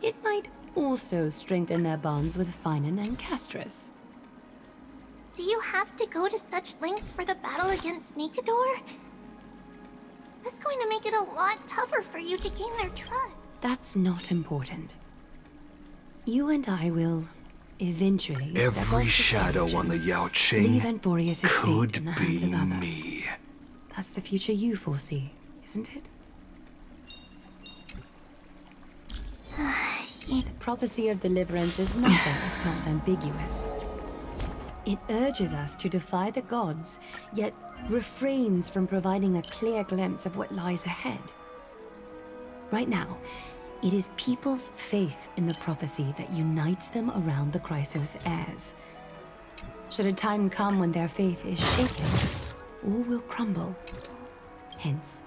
it might also strengthen their bonds with Finan and Castris. Do you have to go to such lengths for the battle against Nikador? That's going to make it a lot tougher for you to gain their trust. That's not important. You and I will eventually step off Every the shadow stage on the Yao and Qing leave Anforius' fate could in the hands be of others. me. That's the future you foresee, isn't it? The prophecy of deliverance is nothing if not ambiguous. It urges us to defy the gods, yet refrains from providing a clear glimpse of what lies ahead. Right now, it is people's faith in the prophecy that unites them around the Chrysos heirs. Should a time come when their faith is shaken, all will crumble. Hence,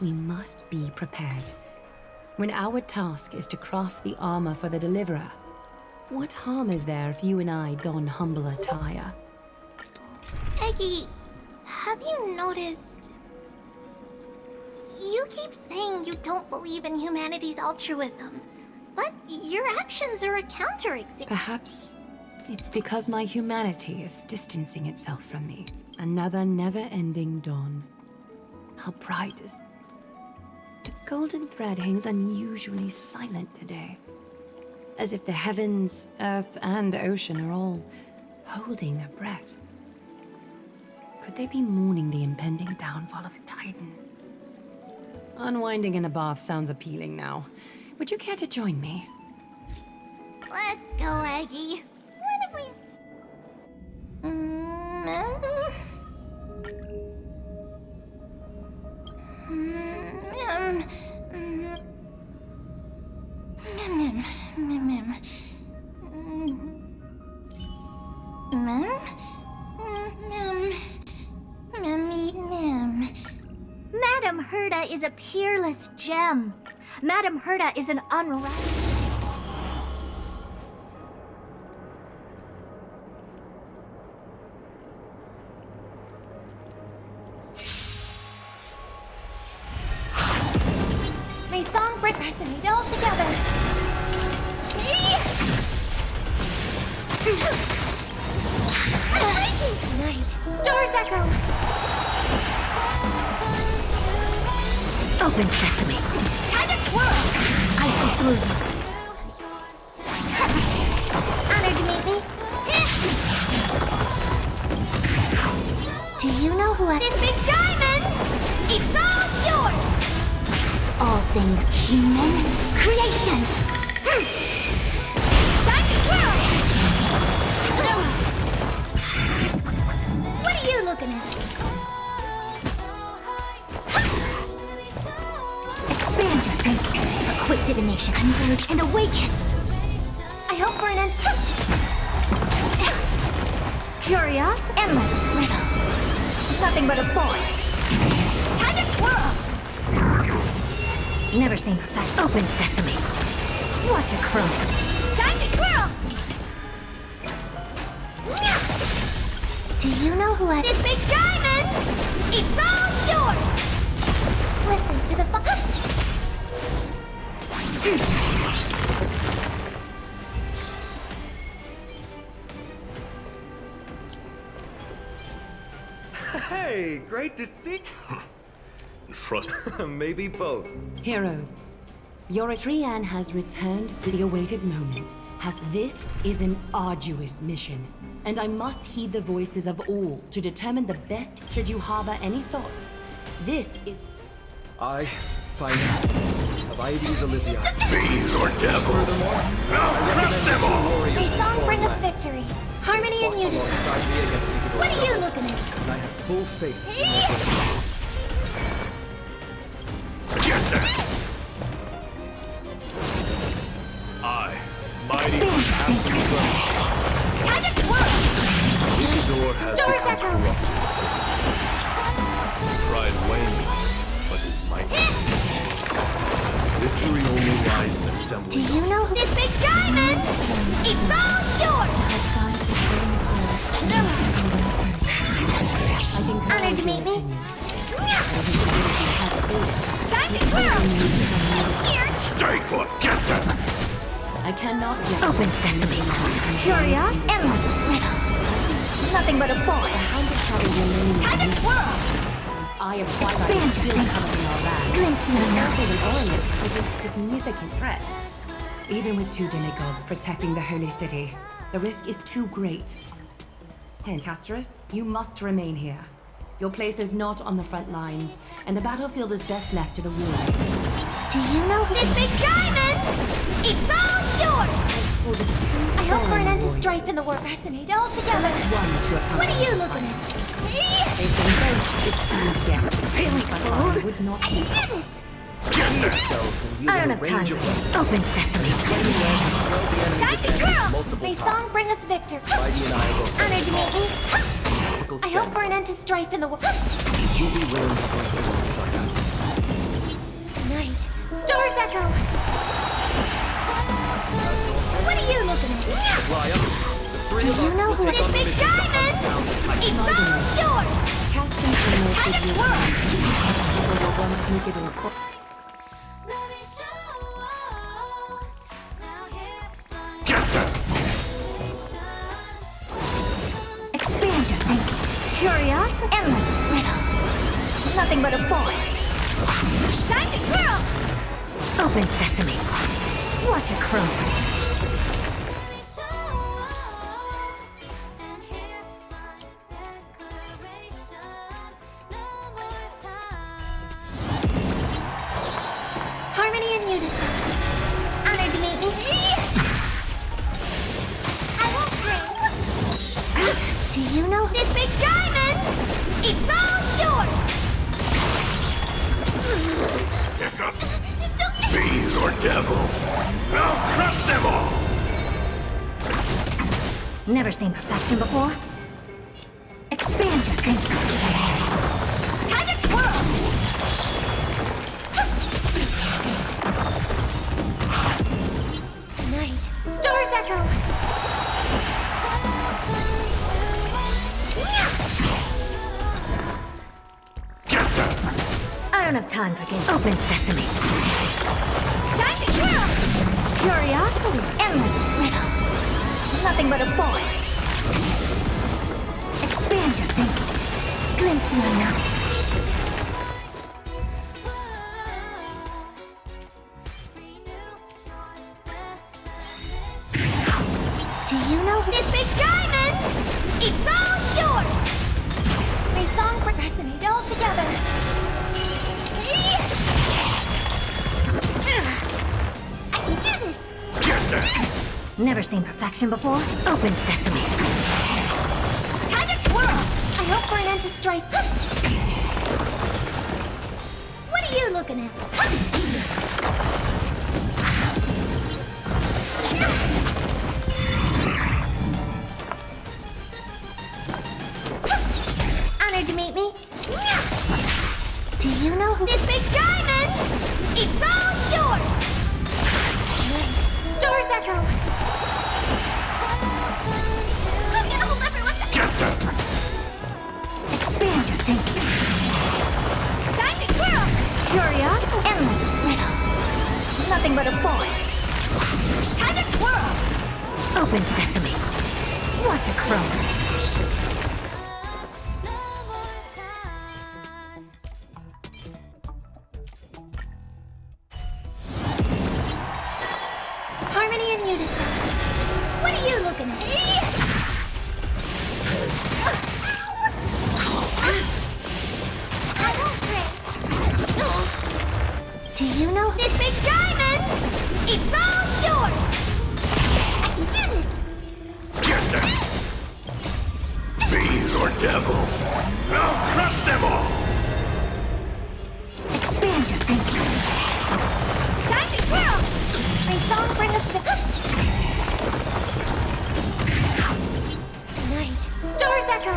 we must be prepared. When our task is to craft the armor for the Deliverer, what harm is there if you and I don humble attire? Eggy, have you noticed... You keep saying you don't believe in humanity's altruism, but your actions are a counter-example. Perhaps it's because my humanity is distancing itself from me. Another never-ending dawn. How bright is... The golden thread hangs unusually silent today. As if the heavens, earth, and ocean are all holding their breath. Could they be mourning the impending downfall of a titan? Unwinding in a bath sounds appealing now. Would you care to join me? Let's go, Eggy. What if we... Madame Herda is a peerless gem. Madame Herda is an unrivaled... May song break resonate all together. Tonight, stars echo. Open sesame. Time to twirl. I see through you. Honored to meet me. Do you know who I... This big diamond! It's all yours! All things human creations. Time to twirl! What are you looking at? Expand your thinking. A quick divination. Converge and awaken. I hope for an end. Curious, endless riddle. Nothing but a boy. Time to twirl! Never seen perfection. Open sesame. Watch it crow. Time to twirl! Do you know who I... This big diamond! It's all yours! Listen to the great to see. Maybe both. Heroes, your Trian has returned to the awaited moment, as this is an arduous mission, and I must heed the voices of all to determine the best should you harbor any thoughts. This is... I find Abides Elysia. Fiends or devil. I'll crush them all! May song bring us victory. Harmony and unity. What are you looking at? And I have full faith. Get them! I, mighty Castle Time to twirl! This door has Doors become echo. corrupted. Pride waning, but his might. Victory only lies in assembling. Do you know this big diamond? It's all yours! Honored to meet me. Time to twirl! Here! Stay put! Get them! I cannot yet... Open sesame. Curious, endless riddle. Nothing but a boy. Time to twirl! I of Twilight Expand still your covering our land. Glimpse me now. An Orient is a significant threat. Even with 2 demigods protecting the holy city, the risk is too great. Castorus, you must remain here. Your place is not on the front lines, and the battlefield is best left to the warriors. Do you know this big diamond? It's all yours! I hope for an end to strife in the world. Resonate all together. What are you looking at? They've been both esteemed guests. Really but cold? I would not I can do this! I don't have time for this. Open sesame. Time to twirl! May song bring us victory. Honored to meet me. I hope for an end to strife in the world. Would you be willing to join alongside us? Tonight, stars echo. What are you looking at? Fly up. The three Do of you us know will who take this on the big mission to hunt diamond? down the Titan. It's all yours! Casting Time to twirl! will once make it as Get them! Expand your thinking. Curious, endless riddle. Nothing but a boy. Time to twirl! Open sesame. Watch it crumble. Harmony and unity. Honored to meet me. I won't break. Do you know this big diamond? It's all yours! Fiends or devil. I'll crush them all! Never seen perfection before. Expand your thinking. Time to twirl! Tonight, stars echo. Get them! I don't have time for games. Open sesame. Time to twirl! Curiosity, endless riddle. Nothing but a boy. Expand your thinking. Glimpse me now. Do you know this big diamond? It's all yours! May song resonate all together. I can do this! Get them! Never seen perfection before. Open sesame. Time to twirl! I hope for an end to strife. What are you looking at? Honored to meet me. Do you know who this big diamond? It's all yours! Tonight, stars echo. I'm gonna hold everyone. Get them! Expand your thinking. Time to twirl! Curious, endless riddle. Nothing but a boy. Time to twirl! Open sesame. Watch it crumble. you decide. What are you looking at? I won't break. Do you know this big diamond? It's all yours! I can do this! Get them! Fiend or devil, I'll crush them all! Expand your thinking. Time to twirl! May song bring us the... Tonight, stars echo!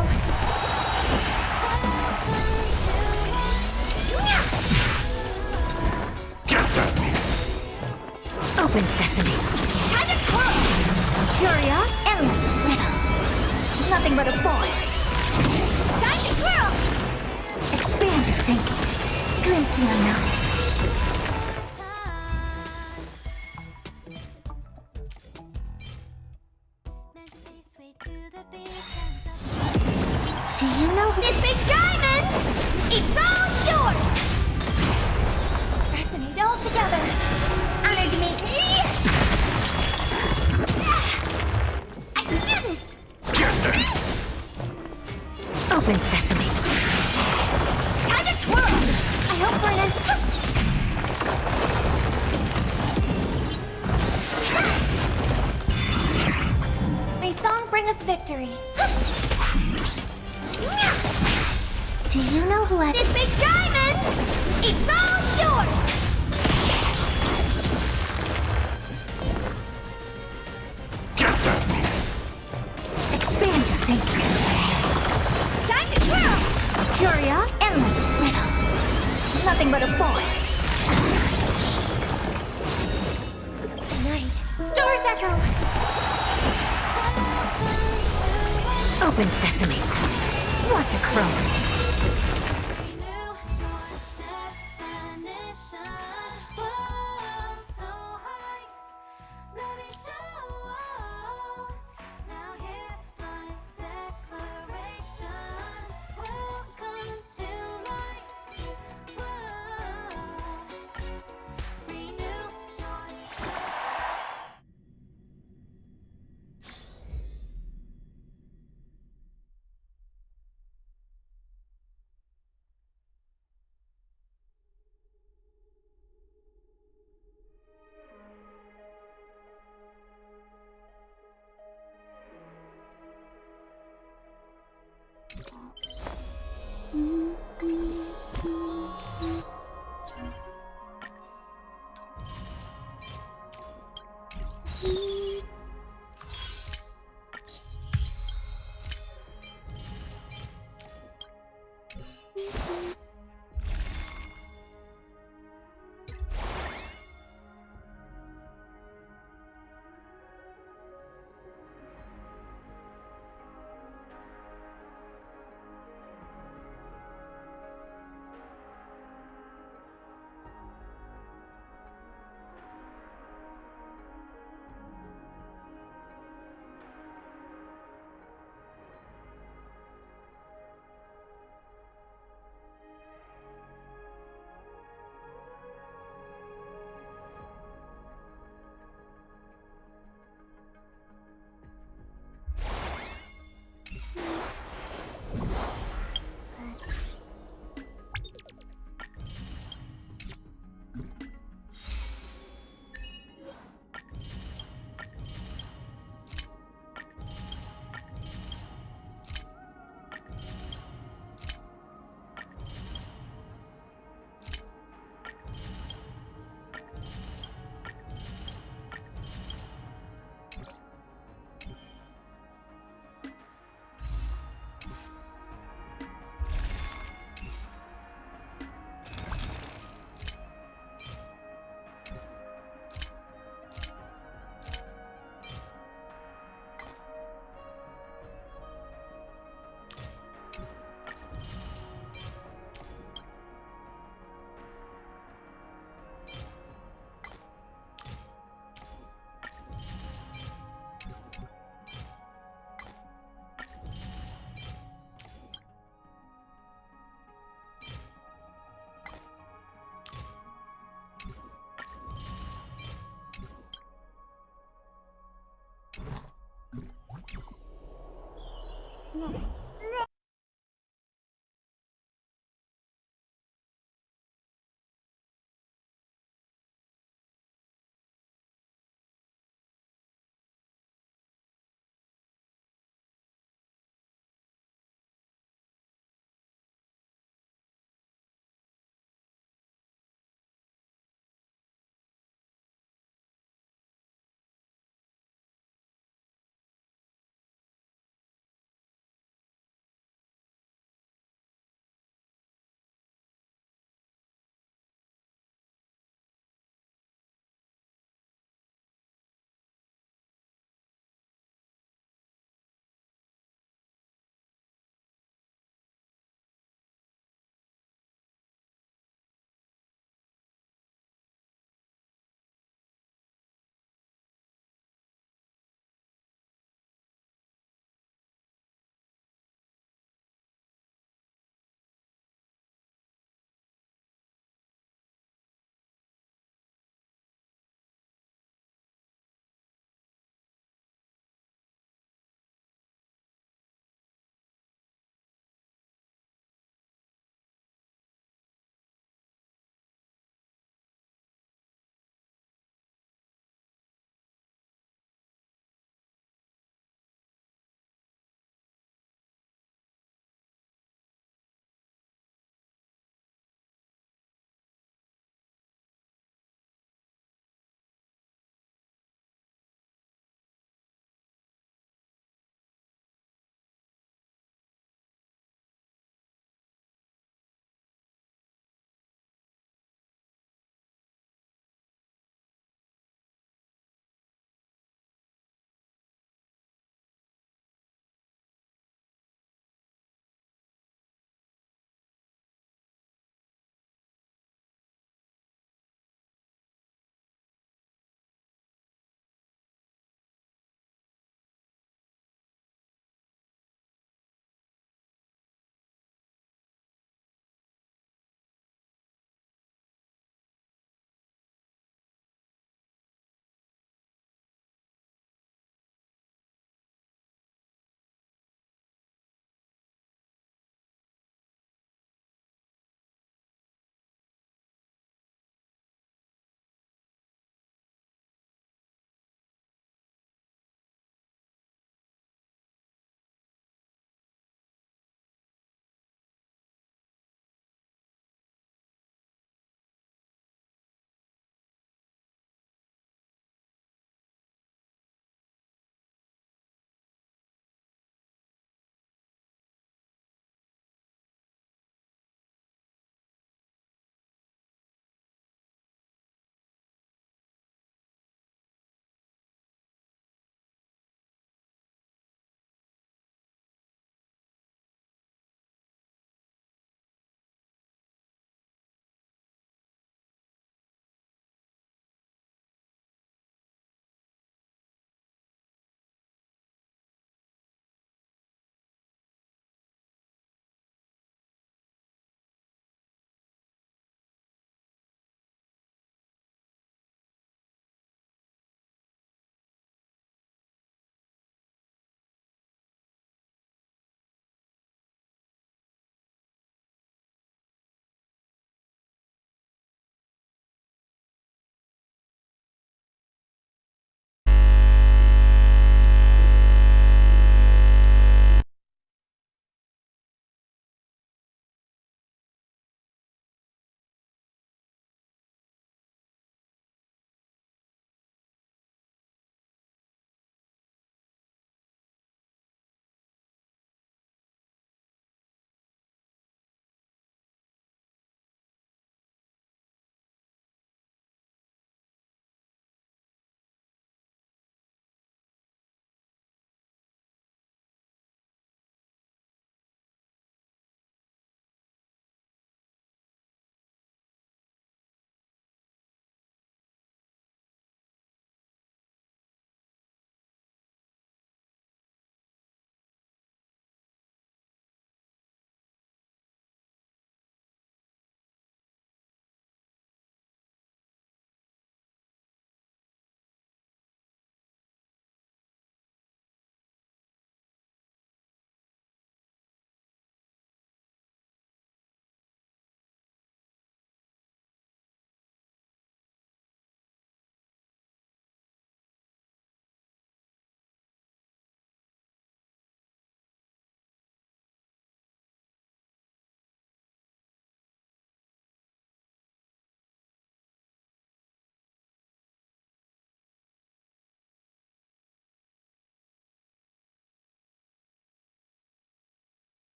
Get them! Open sesame. Time to twirl! Curious, endless riddle. Nothing but a boy. Time to twirl! Expand your thinking. Glimpse the unknown. Do you know this big diamond? It's all yours! Resonate all together. Honored to meet me. I can do this! Get them! Open sesame. Time to twirl! I hope for an end to... May song bring us victory. Do you know who had this big diamond? It's all yours! Get them! Expand your thinking. Time to twirl! Curious, endless riddle. Nothing but a boy. Tonight, stars echo. Open sesame. Watch it crumble.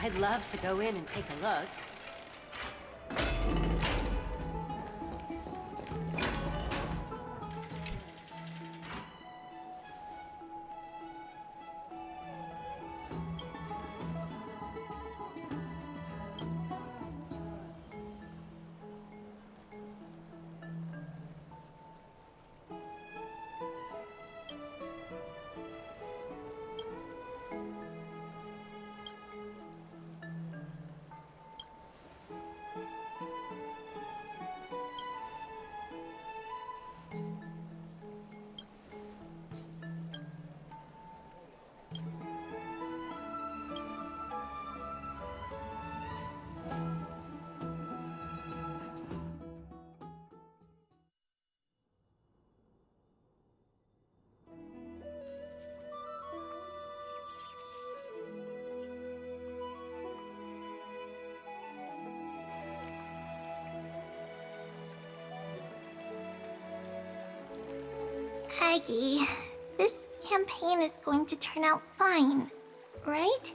I'd love to go in and take a look. Aggie, this campaign is going to turn out fine, right?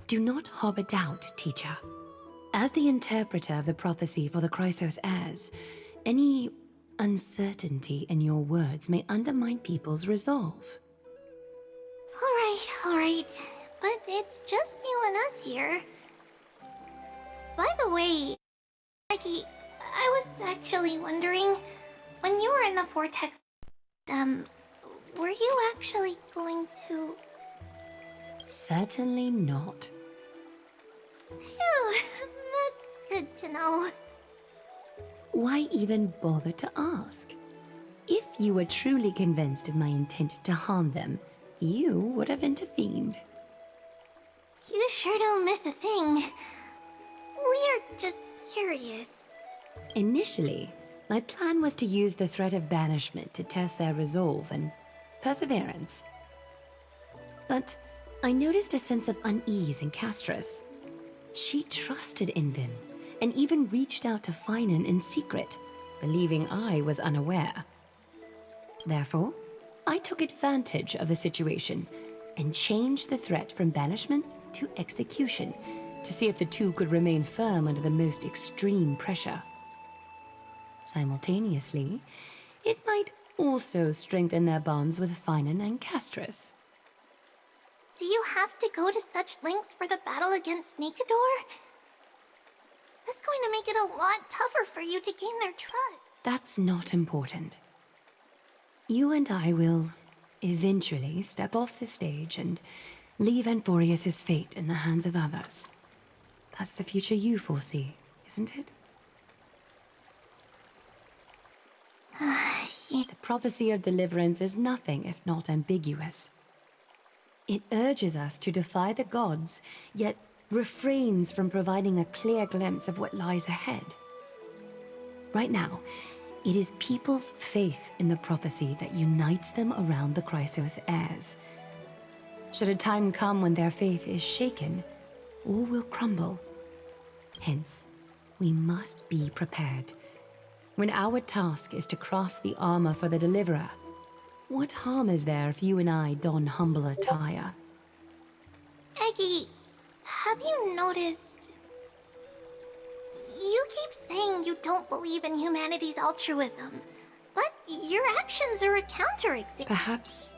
Do not harbor doubt, teacher. As the interpreter of the prophecy for the Chrysos heirs, any uncertainty in your words may undermine people's resolve. Alright, but it's just you and us here. By the way, Aggie, I was actually wondering, when you were in the vortex, were you actually going to... Certainly not. Phew, that's good to know. Why even bother to ask? If you were truly convinced of my intent to harm them, you would have intervened. You sure don't miss a thing. We're just curious. Initially, my plan was to use the threat of banishment to test their resolve and perseverance. But I noticed a sense of unease in Castris. She trusted in them and even reached out to Finan in secret, believing I was unaware. Therefore, I took advantage of the situation and changed the threat from banishment to execution to see if the two could remain firm under the most extreme pressure. Simultaneously, it might also strengthen their bonds with Finan and Castris. Do you have to go to such lengths for the battle against Nikador? That's going to make it a lot tougher for you to gain their trust. That's not important. You and I will eventually step off the stage and leave Anthorius' fate in the hands of others. That's the future you foresee, isn't it? The prophecy of deliverance is nothing if not ambiguous. It urges us to defy the gods, yet refrains from providing a clear glimpse of what lies ahead. Right now, it is people's faith in the prophecy that unites them around the Chrysos heirs. Should a time come when their faith is shaken, all will crumble. Hence, we must be prepared. When our task is to craft the armor for the deliverer, what harm is there if you and I don humble attire? Eggie, have you noticed... You keep saying you don't believe in humanity's altruism, but your actions are a counter-example. Perhaps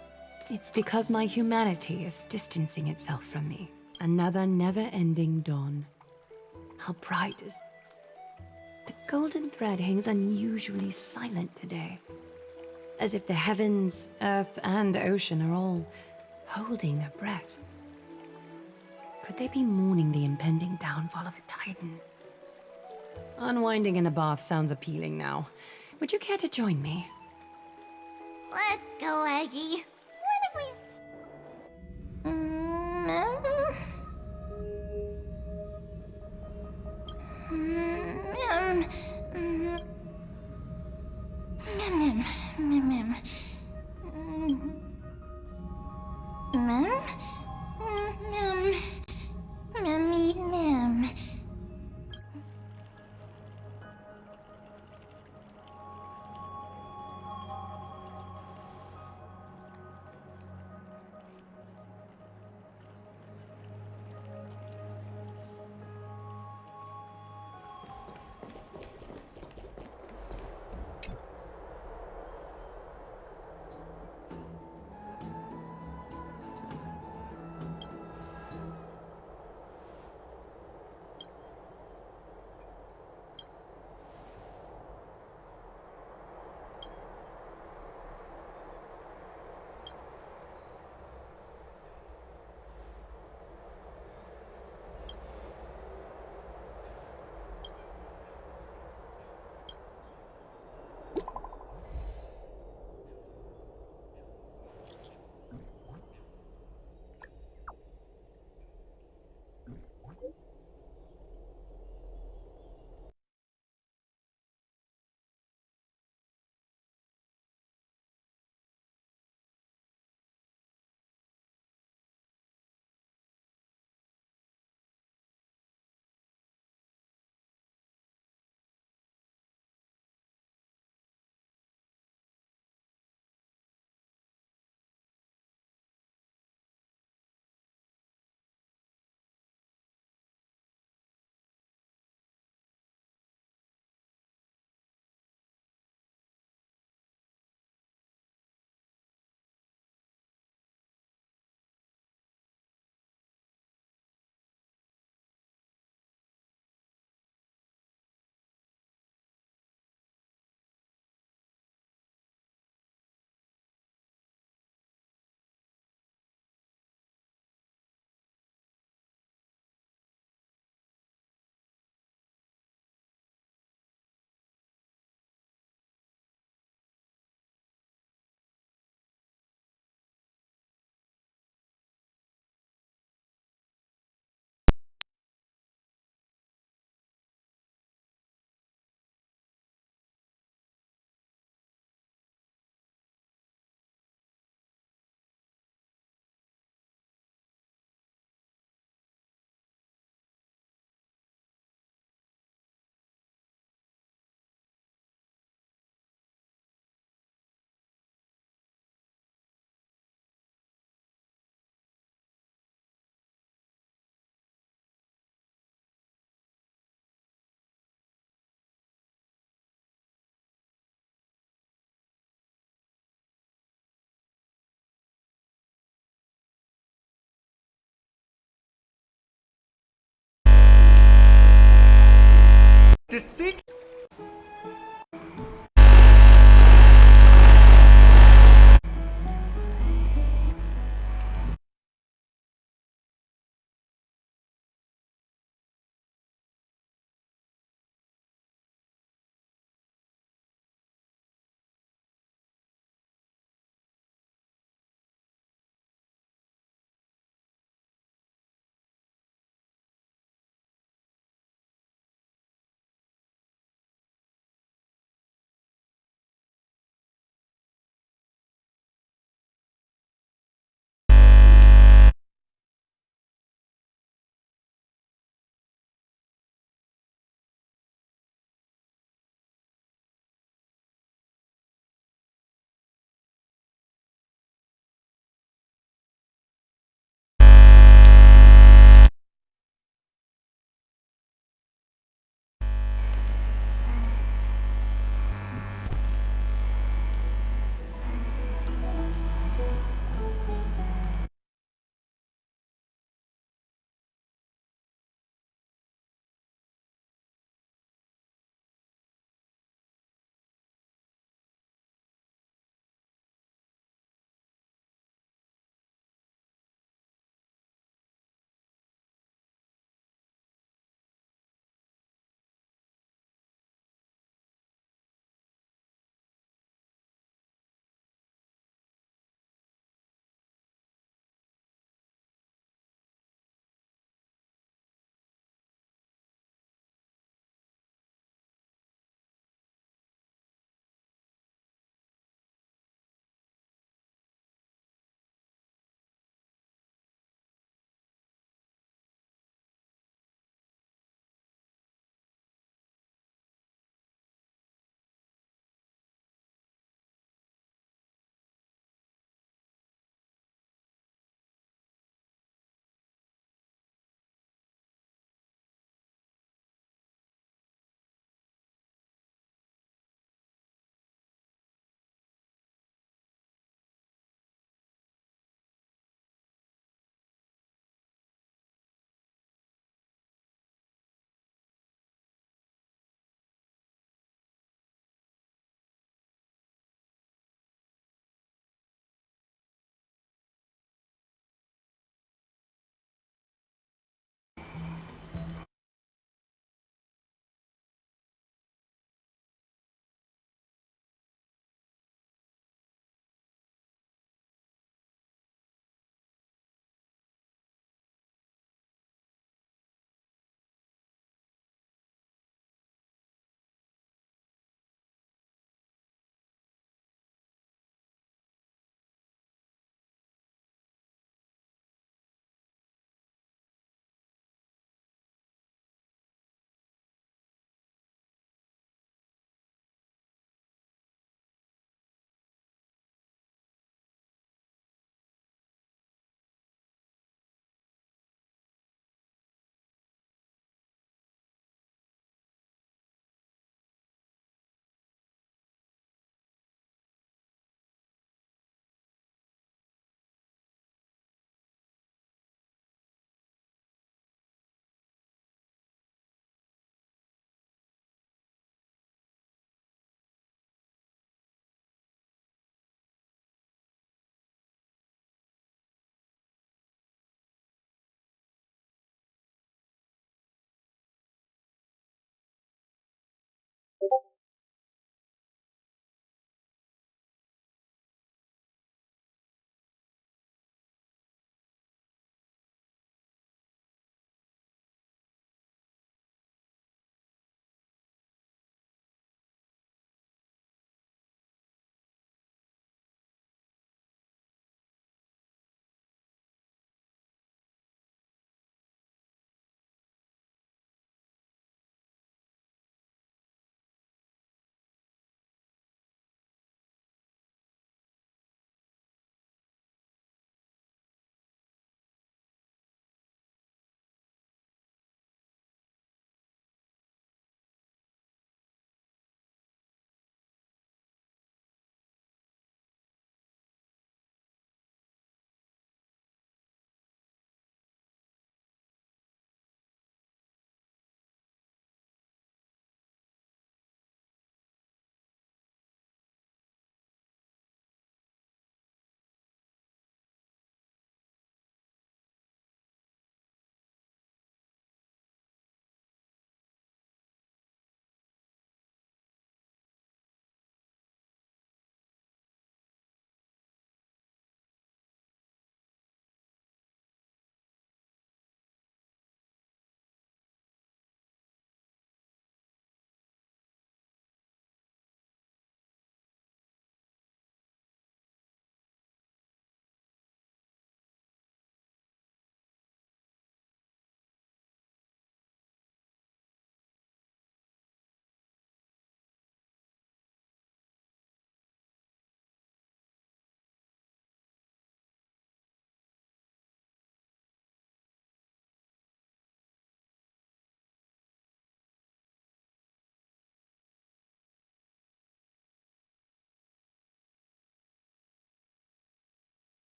it's because my humanity is distancing itself from me. Another never-ending dawn. How bright is... The golden thread hangs unusually silent today. As if the heavens, earth, and ocean are all holding their breath. Could they be mourning the impending downfall of a titan? Unwinding in a bath sounds appealing now. Would you care to join me? Let's go, Aggie. What if we...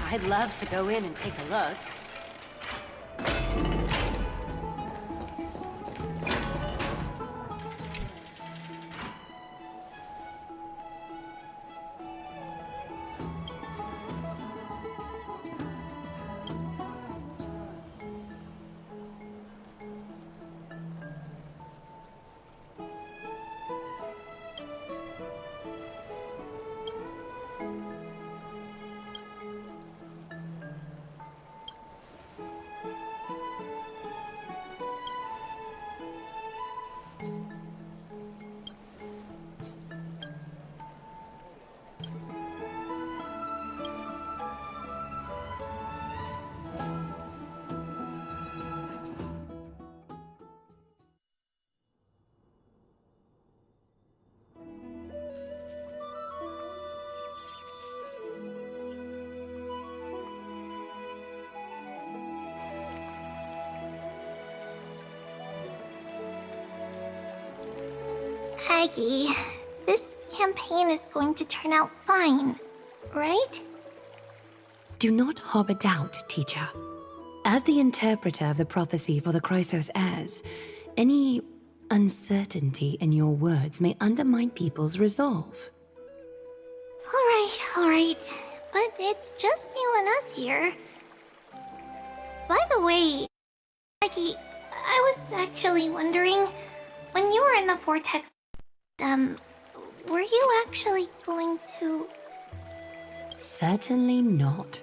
I'd love to go in and take a look. Aggie, this campaign is going to turn out fine, right? Do not harbor doubt, teacher. As the interpreter of the prophecy for the Chrysos heirs, any uncertainty in your words may undermine people's resolve. All right, but it's just you and us here. By the way, Aggie, I was actually wondering, when you were in the vortex, were you actually going to... Certainly not.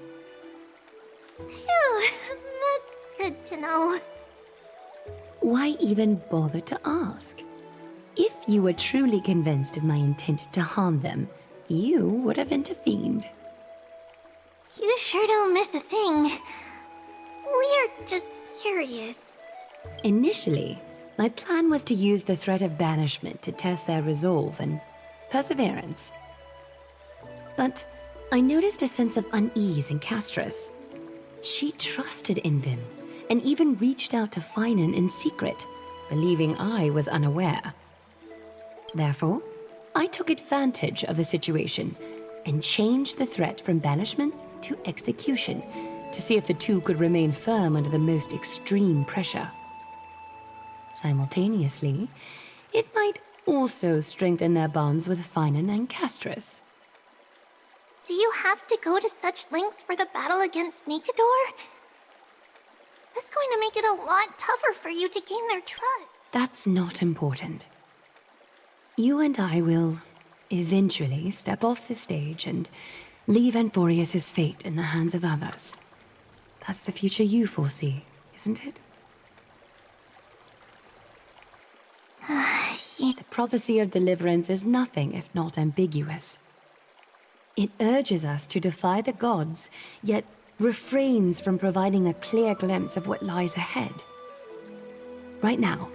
Phew, that's good to know. Why even bother to ask? If you were truly convinced of my intent to harm them, you would have intervened. You sure don't miss a thing. We're just curious. Initially, my plan was to use the threat of banishment to test their resolve and perseverance. But I noticed a sense of unease in Castris. She trusted in them and even reached out to Finan in secret, believing I was unaware. Therefore, I took advantage of the situation and changed the threat from banishment to execution to see if the two could remain firm under the most extreme pressure. Simultaneously, it might also strengthen their bonds with Finan and Castris. Do you have to go to such lengths for the battle against Nikador? That's going to make it a lot tougher for you to gain their trust. That's not important. You and I will eventually step off the stage and leave Anforius' fate in the hands of others. That's the future you foresee, isn't it? The prophecy of deliverance is nothing if not ambiguous. It urges us to defy the gods, yet refrains from providing a clear glimpse of what lies ahead. Right now,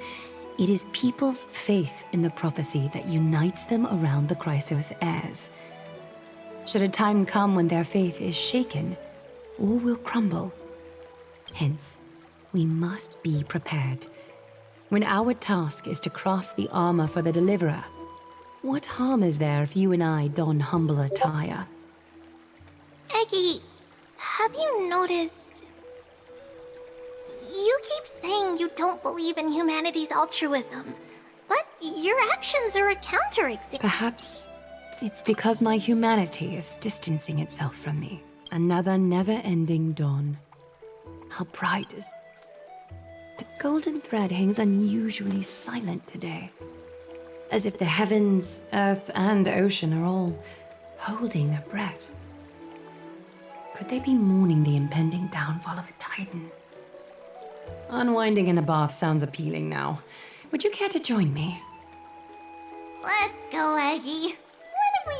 it is people's faith in the prophecy that unites them around the Chrysos heirs. Should a time come when their faith is shaken, all will crumble. Hence, we must be prepared. When our task is to craft the armor for the deliverer, what harm is there if you and I don humble attire? Eggie, have you noticed... You keep saying you don't believe in humanity's altruism, but your actions are a counter-example. Perhaps it's because my humanity is distancing itself from me. Another never-ending dawn. How bright is... The golden thread hangs unusually silent today. As if the heavens, earth, and ocean are all holding their breath. Could they be mourning the impending downfall of a titan? Unwinding in a bath sounds appealing now. Would you care to join me? Let's go, Aggie. What if we...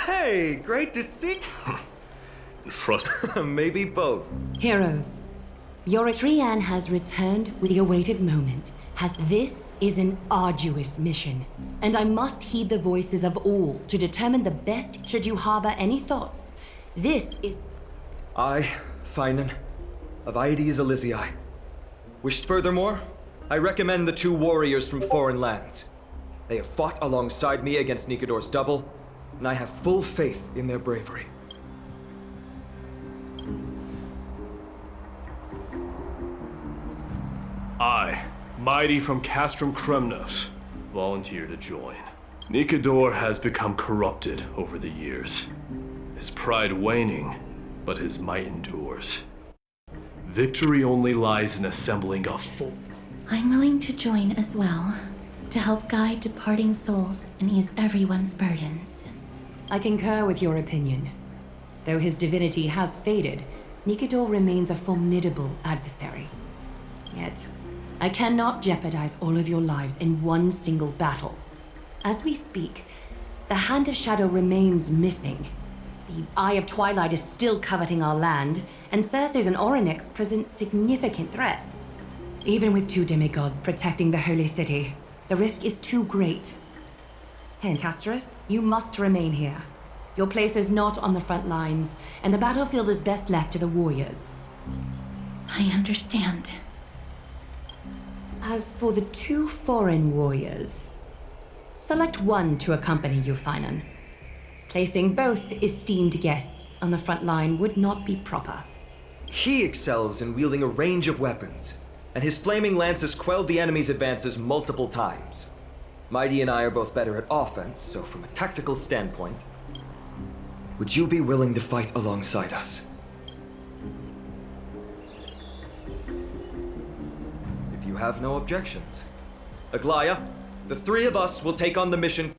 Hey, great to see. Trust. Maybe both. Heroes, your Trian has returned with the awaited moment, as this is an arduous mission, and I must heed the voices of all to determine the best should you harbor any thoughts. This is... I, Finan, of Aedes Elysiae. Wished furthermore, I recommend the two warriors from foreign lands. They have fought alongside me against Nikador's double, and I have full faith in their bravery. I, Mighty from Castrum Kremnos, volunteer to join. Nikador has become corrupted over the years. His pride waning, but his might endures. Victory only lies in assembling a full... I'm willing to join as well, to help guide departing souls and ease everyone's burdens. I concur with your opinion. Though his divinity has faded, Nikador remains a formidable adversary. Yet, I cannot jeopardize all of your lives in one single battle. As we speak, the Hand of Shadow remains missing. The Eye of Twilight is still coveting our land, and Circes and Orynyx present significant threats. Even with two demigods protecting the Holy City, the risk is too great. And Casterus, you must remain here. Your place is not on the front lines, and the battlefield is best left to the warriors. I understand. As for the two foreign warriors, select one to accompany you, Finan. Placing both esteemed guests on the front line would not be proper. He excels in wielding a range of weapons, and his flaming lance has quelled the enemy's advances multiple times. Mighty and I are both better at offense, so from a tactical standpoint, would you be willing to fight alongside us? If you have no objections. Aglaya, the three of us will take on the mission